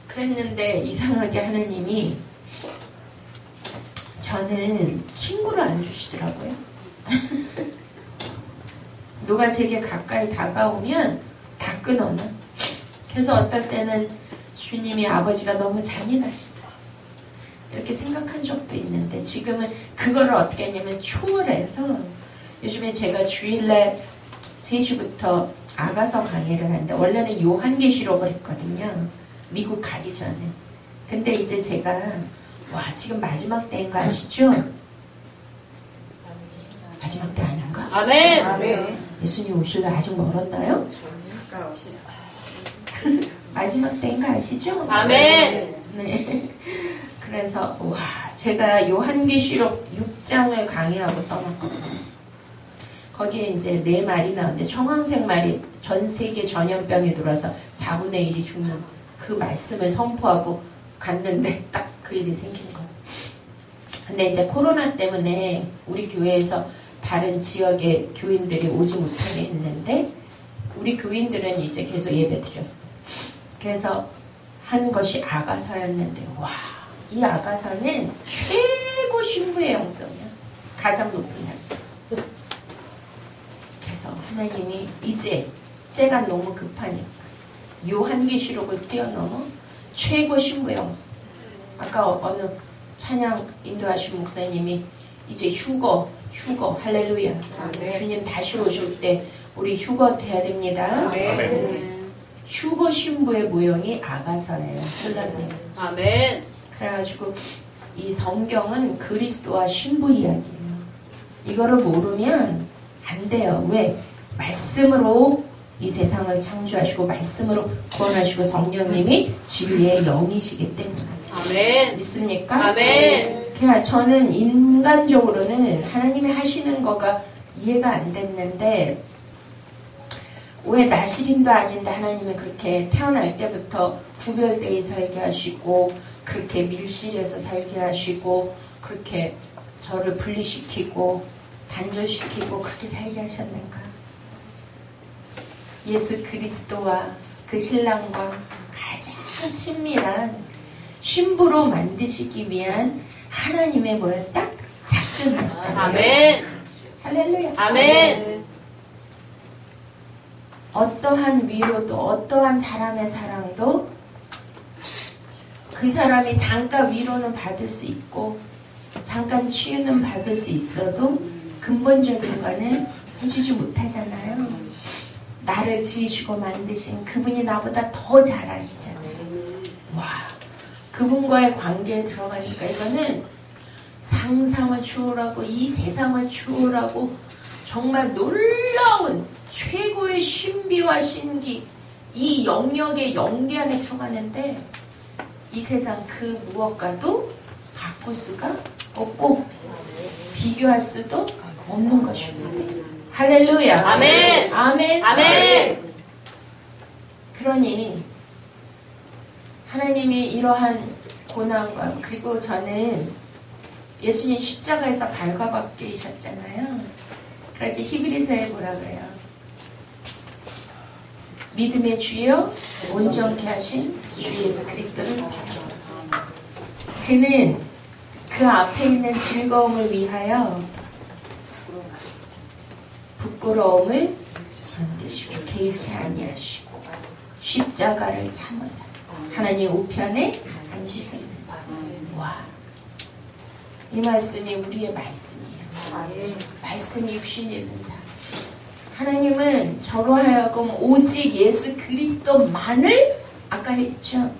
그랬는데 이상하게 하나님이 저는 친구를 안 주시더라고요. 누가 제게 가까이 다가오면 다 끊어놔. 그래서 어떨 때는 주님이 아버지가 너무 잔인하시다 이렇게 생각한 적도 있는데, 지금은 그거를 어떻게 했냐면 초월해서 요즘에 제가 주일날 3시부터 아가서 강의를 하는데, 원래는 요한계시록을 했거든요, 미국 가기 전에. 근데 이제 제가 와 지금 마지막 때인 거 아시죠? 마지막 때 아닌가? 아멘. 아멘. 예수님 오실래 아직 멀었나요? 마지막 때인 거 아시죠? 아멘. 네. 그래서 와 제가 요한계시록 6장을 강의하고 떠났거든요. 거기에 이제 4마리 나오는데, 청황색 말이 전 세계 전염병이 들어와서 4분의 1이 죽는 그 말씀을 선포하고 갔는데 딱 그 일이 생긴 거예요. 근데 이제 코로나 때문에 우리 교회에서 다른 지역의 교인들이 오지 못하게 했는데, 우리 교인들은 이제 계속 예배 드렸어요. 그래서 한 것이 아가서였는데, 와, 이 아가서는 최고 신부의 영성이야. 가장 높은 날. 그래서 하나님이 이제 때가 너무 급하니까 요한계시록을 뛰어넘어 최고 신부의 영성. 아까 어느 찬양 인도하신 목사님이 이제 휴거 할렐루야. 아멘. 주님 다시 오실 때 우리 휴거 돼야 됩니다. 아멘. 휴거 신부의 모형이 아가서예요. 슬라님. 아멘. 그래가지고 이 성경은 그리스도와 신부 이야기예요. 이거를 모르면 안 돼요. 왜? 말씀으로 이 세상을 창조하시고 말씀으로 구원하시고 성령님이 진리의 영이시기 때문에. 아멘. 믿습니까? 아멘. 그냥 저는 인간적으로는 하나님이 하시는 거가 이해가 안 됐는데, 왜 나시림도 아닌데 하나님은 그렇게 태어날 때부터 구별되어 살게 하시고, 그렇게 밀실에서 살게 하시고, 그렇게 저를 분리시키고 단절시키고 그렇게 살게 하셨는가? 예수 그리스도와 그 신랑과 가장 친밀한 신부로 만드시기 위한 하나님의 뭐였다? 작전이었다. 아멘. 할렐루야. 아멘. 어떠한 위로도 어떠한 사람의 사랑도 그 사람이 잠깐 위로는 받을 수 있고 잠깐 치유는 받을 수 있어도 근본적인 거는 해주지 못하잖아요. 나를 지으시고 만드신 그분이 나보다 더 잘 아시잖아요. 와, 그분과의 관계에 들어가니까 이거는 상상을 초월하고 이 세상을 초월하고 정말 놀라운 최고의 신비와 신기, 이 영역의 연계 안에 들어가는데 이 세상 그 무엇과도 바꿀 수가 없고 비교할 수도 없는 것입니다. 할렐루야. 아멘. 아멘. 아멘. 그러니 하나님이 이러한 고난과, 그리고 저는 예수님 십자가에서 발가벗기셨잖아요. 그래서 히브리서에 뭐라 그래요? 믿음의 주여 온전케 하신 주 예수 그리스도를 바라보라. 그는 그 앞에 있는 즐거움을 위하여 부끄러움을 견디시고 개의치 아니하시고 십자가를 참으사 하나님 우편에 앉으셨는다. 와, 이 말씀이 우리의 말씀이에요. 말씀이 육신이 된 사람. 하나님은 저로 하여금 오직 예수 그리스도만을, 아까 했죠,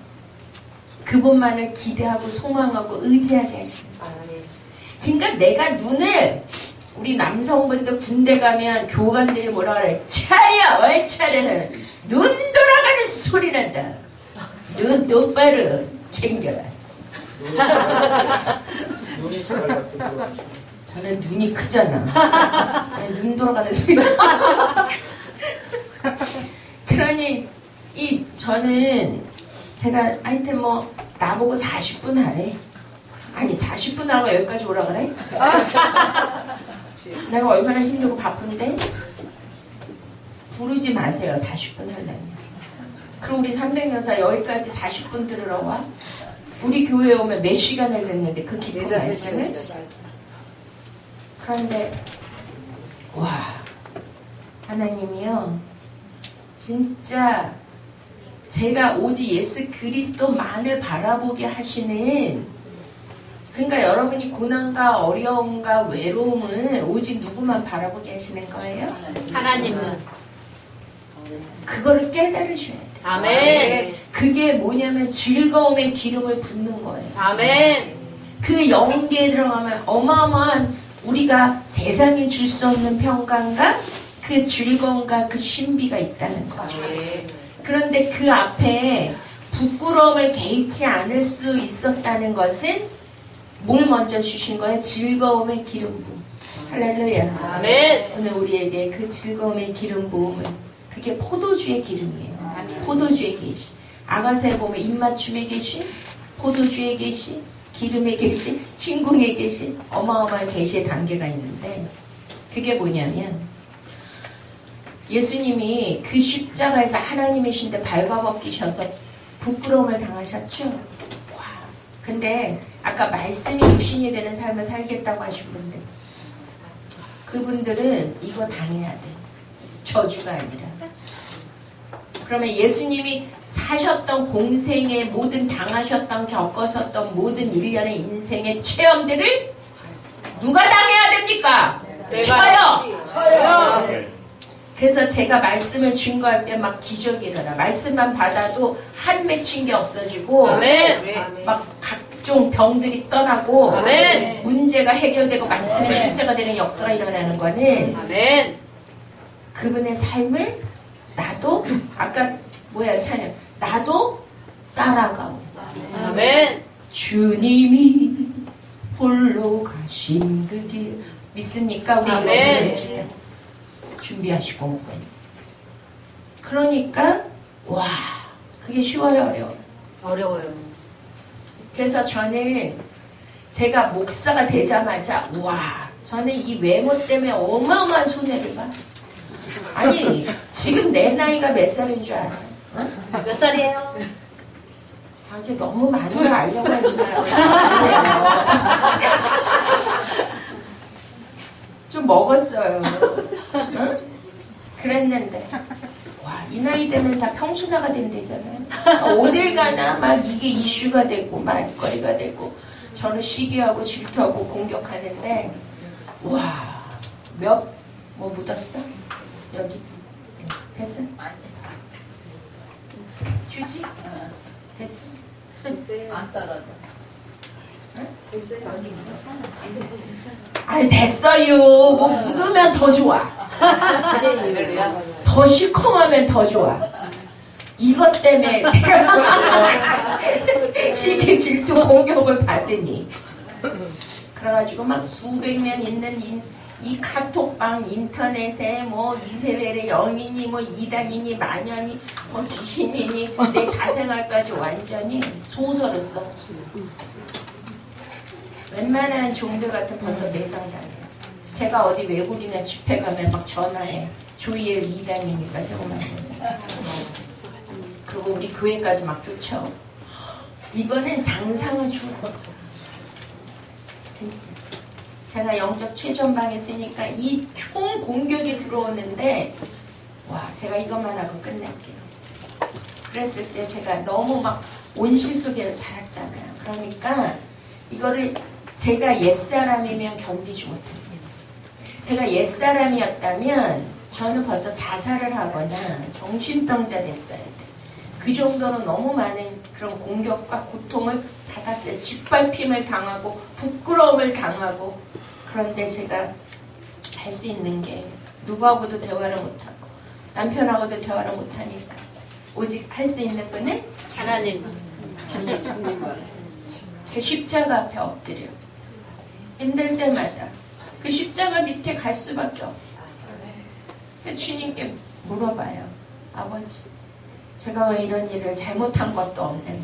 그분만을 기대하고 소망하고 의지하게 하시는 거예요. 그러니까 내가 눈을, 우리 남성분들 군대 가면 교관들이 뭐라 그래? 차려! 얼차려! 눈 돌아가는 소리 난다. 눈 똑바로 챙겨라. 눈이 잘 같은 거. 저는 눈이 크잖아. 눈 돌아가는 소리가. 그러니 저는 제가 하여튼 뭐 나보고 40분 하래. 아니 40분 하고 여기까지 오라 그래? 내가 얼마나 힘들고 바쁜데? 부르지 마세요. 40분 하려면. 그럼 우리 300여사 여기까지 40분 들으러 와? 우리 교회에 오면 몇 시간을 듣는데 그 깊은 말씀을? 그런데 와, 하나님이요, 진짜 제가 오직 예수 그리스도만을 바라보게 하시는, 그러니까 여러분이 고난과 어려움과 외로움을 오직 누구만 바라보게 하시는 거예요? 하나님은. 그거를 깨달으셔야 돼요. 아멘. 그게 뭐냐면 즐거움의 기름을 붓는 거예요. 아멘. 그 영계에 들어가면 어마어마한 우리가 세상에 줄 수 없는 평강과 그 즐거움과 그 신비가 있다는 거죠. 그런데 그 앞에 부끄러움을 개의치 않을 수 있었다는 것은 뭘 먼저 주신 거예요? 즐거움의 기름 부음. 할렐루야. 아멘. 오늘 우리에게 그 즐거움의 기름 부음은 그게 포도주의 기름이에요. 포도주의 계시. 아가서에 보면 입맞춤에 계신, 포도주의 계시, 기름의 계시, 진궁의 계시, 어마어마한 계시의 단계가 있는데, 그게 뭐냐면 예수님이 그 십자가에서 하나님이신데 발가벗기셔서 부끄러움을 당하셨죠. 와. 근데 아까 말씀이 육신이 되는 삶을 살겠다고 하신 분들, 그분들은 이거 당해야 돼. 저주가 아니라. 그러면 예수님이 사셨던 공생의 모든 당하셨던 겪으셨던 모든 일련의 인생의 체험들을 누가 당해야 됩니까? 저요. 저요. 그래서 제가 말씀을 증거할 때 막 기적이 일어나. 말씀만 받아도 한 맺힌 게 없어지고 아멘. 막 각종 병들이 떠나고 아멘. 문제가 해결되고 말씀의 실제가 되는 역사가 일어나는 거는 아멘. 그분의 삶을 나도 아까 뭐야 찬양 나도 따라가오. 아멘. 주님이 홀로 가신 그 길 믿습니까? 우리 아멘. 이거 들어봅시다. 준비하시고 목사님. 그러니까 와 그게 쉬워요 어려워요? 어려워요. 그래서 저는 제가 목사가 되자마자 와 저는 이 외모 때문에 어마어마한 손해를 봐. 아니 지금 내 나이가 몇 살인 줄 알아요? 어? 몇 살이에요? 자기 너무 많은 걸 알려고 하지 마요. 좀 먹었어요. 응? 그랬는데 와, 이 나이 되면 다 평준화가 된대잖아요. 어딜 가나 막 이게 이슈가 되고 말거리가 되고 저를 시기하고 질투하고 공격하는데 와, 뭐 묻었어? 여기 됐어? 주지? 됐어? 안 떨어져. 여기 묻었어? 아니 됐어요. 뭐 묻으면 더 좋아. 더 시커하면 더 좋아. 이것 때문에 내가 시기 질투 공격을 받으니 그래가지고 막 수백 명 있는 이 카톡방 인터넷에 뭐 이세벨의 영인이 뭐 이단이니 마녀니 뭐 귀신이니 내 사생활까지 완전히 소설을 써. 웬만한 종들 같은 벌써 내성당해요. 제가 어디 외국이나 집회 가면 막 전화해. 조이엘 이단이니까 새로 만든다. 그리고 우리 교회까지 막 쫓아. 이거는 상상을 초월해. 진짜. 제가 영적 최전방에 쓰니까 이 총 공격이 들어오는데 와 제가 이것만 하고 끝낼게요. 그랬을 때 제가 너무 막 온실 속에 살았잖아요. 그러니까 이거를 제가 옛사람이면 견디지 못합니다. 제가 옛사람이었다면 저는 벌써 자살을 하거나 정신병자 됐어야 돼. 그 정도로 너무 많은 그런 공격과 고통을 받았어요. 짓밟힘을 당하고 부끄러움을 당하고. 그런데 제가 할 수 있는 게 누구하고도 대화를 못하고 남편하고도 대화를 못하니까 오직 할 수 있는 분은 하나님. 그 십자가 앞에 엎드려 힘들 때마다 그 십자가 밑에 갈 수밖에 없어요. 주님께 물어봐요. 아버지 제가 왜 이런 일을 잘못한 것도 없는데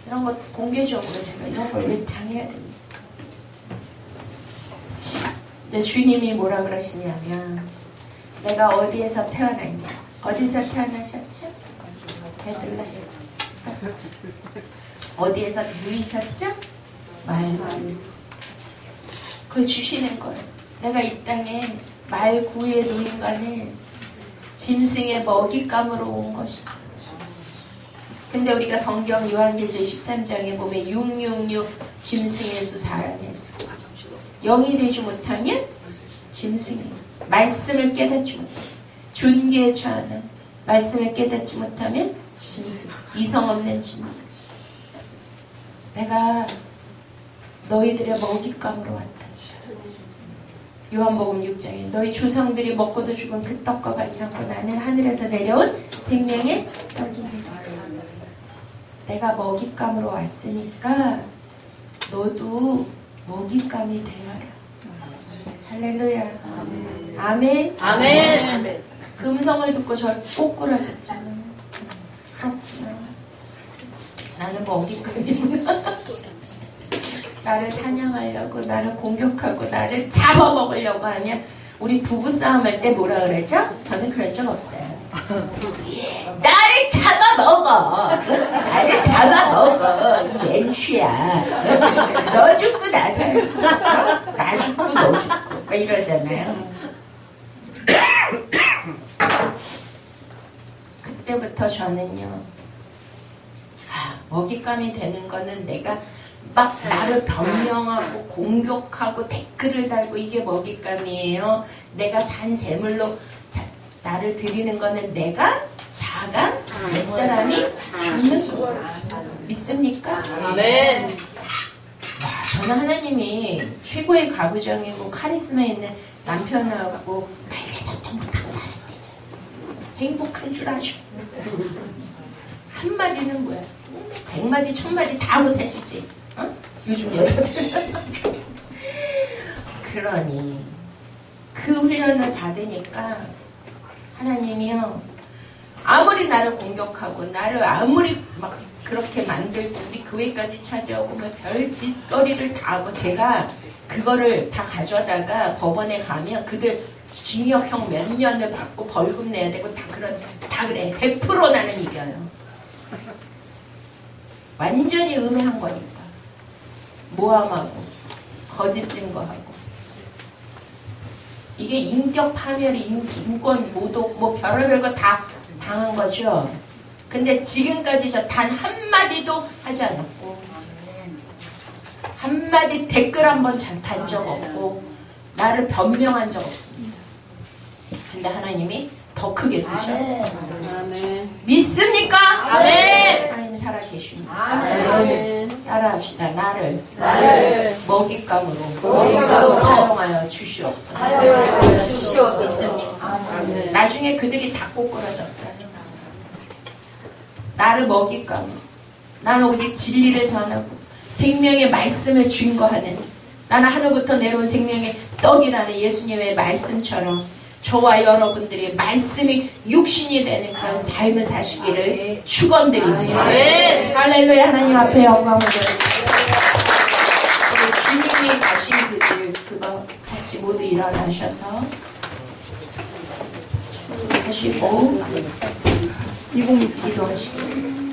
이런 것 공개적으로 제가 이런 걸 왜 당해야 됩니까? 근데 주님이 뭐라 그러시냐면 내가 어디에서 태어났냐? 어디서 태어나셨죠? 베들레헴. 어디에서 누이셨죠? 말만. 그걸 주시는 거예요. 내가 이 땅에 말 구에도 인간을 짐승의 먹잇감으로 온 것이다. 근데 우리가 성경 요한계시록 13장에 보면 666 짐승의 수 사람의 수. 영이 되지 못하면 짐승이에요. 말씀을 깨닫지 못하면 존귀에 처하는 말씀을 깨닫지 못하면 짐승. 이성 없는 짐승. 내가 너희들의 먹잇감으로 왔다. 요한복음 6장에 너희 조상들이 먹고도 죽은 그 떡과 같지 않고 나는 하늘에서 내려온 생명의 떡이니. 내가 먹잇감으로 왔으니까 너도 먹잇감이 되어라. 할렐루야. 아멘. 아멘. 그 음성을 듣고 저 꼬꾸라졌잖아. 그렇구나. 나는 먹잇감이구나. 나를 사냥하려고, 나를 공격하고, 나를 잡아먹으려고 하면 우리 부부싸움 할 때 뭐라 그러죠? 저는 그런 적 없어요. 나를 잡아먹어. 나를 잡아먹어. 이 멘슈야. 너 죽고 나 살고. 나 죽고 너 죽고. 막 이러잖아요. 그때부터 저는요. 먹잇감이 되는 거는 내가 막 나를 변명하고 공격하고 댓글을 달고 이게 먹잇감이에요. 내가 산 재물로 나를 드리는 거는 내가 자가 뱃사람이 죽는 거야. 믿습니까? 아멘. 와, 저는 하나님이 최고의 가부장이고 카리스마 있는 남편하고 말 대답도 못하고 살았대죠. 행복한 줄 아죠. 한마디는 뭐야? 100마디, 1000마디 다 하고 사시지. 어? 요즘 여자들. 그러니 그 훈련을 받으니까 하나님이요. 아무리 나를 공격하고 나를 아무리 막 그렇게 만들고 우리 교회까지 찾아오고 뭐 별 짓거리를 다 하고 제가 그거를 다 가져다가 법원에 가면 그들 징역형 몇 년을 받고 벌금 내야 되고 다 그래. 100% 나는 이겨요. 완전히 음해한 거니까. 모함하고 거짓 증거하고 이게 인격 파멸, 인권 모독 뭐 별의별 거 다 당한 거죠. 근데 지금까지 저 단 한마디도 하지 않았고 한마디 댓글 한번 단 적 없고 나를 변명한 적 없습니다. 근데 하나님이 더 크게 쓰셔. 아멘. 믿습니까? 아멘. 하나님 살아계십니다. 아멘. 따라합시다. 나를 먹잇감으로 먹잇감으로 사용하여 주시옵소서. 사용하여 주시옵소서. 아멘. 나중에 그들이 다 꼬꾸라졌어요. 나를 먹잇감으로. 나는 오직 진리를 전하고 생명의 말씀을 증거하는 나는 하늘부터 내려온 생명의 떡이라는 예수님의 말씀처럼 저와 여러분들이 말씀이 육신이 되는 그런 삶을 사시기를 축원드립니다. 아멘. 할렐루야. 하나님 앞에 영광을 드립니다. 우리 주님이 가신 그들 그거 같이 모두 일어나셔서 하시고 기도하시겠습니다.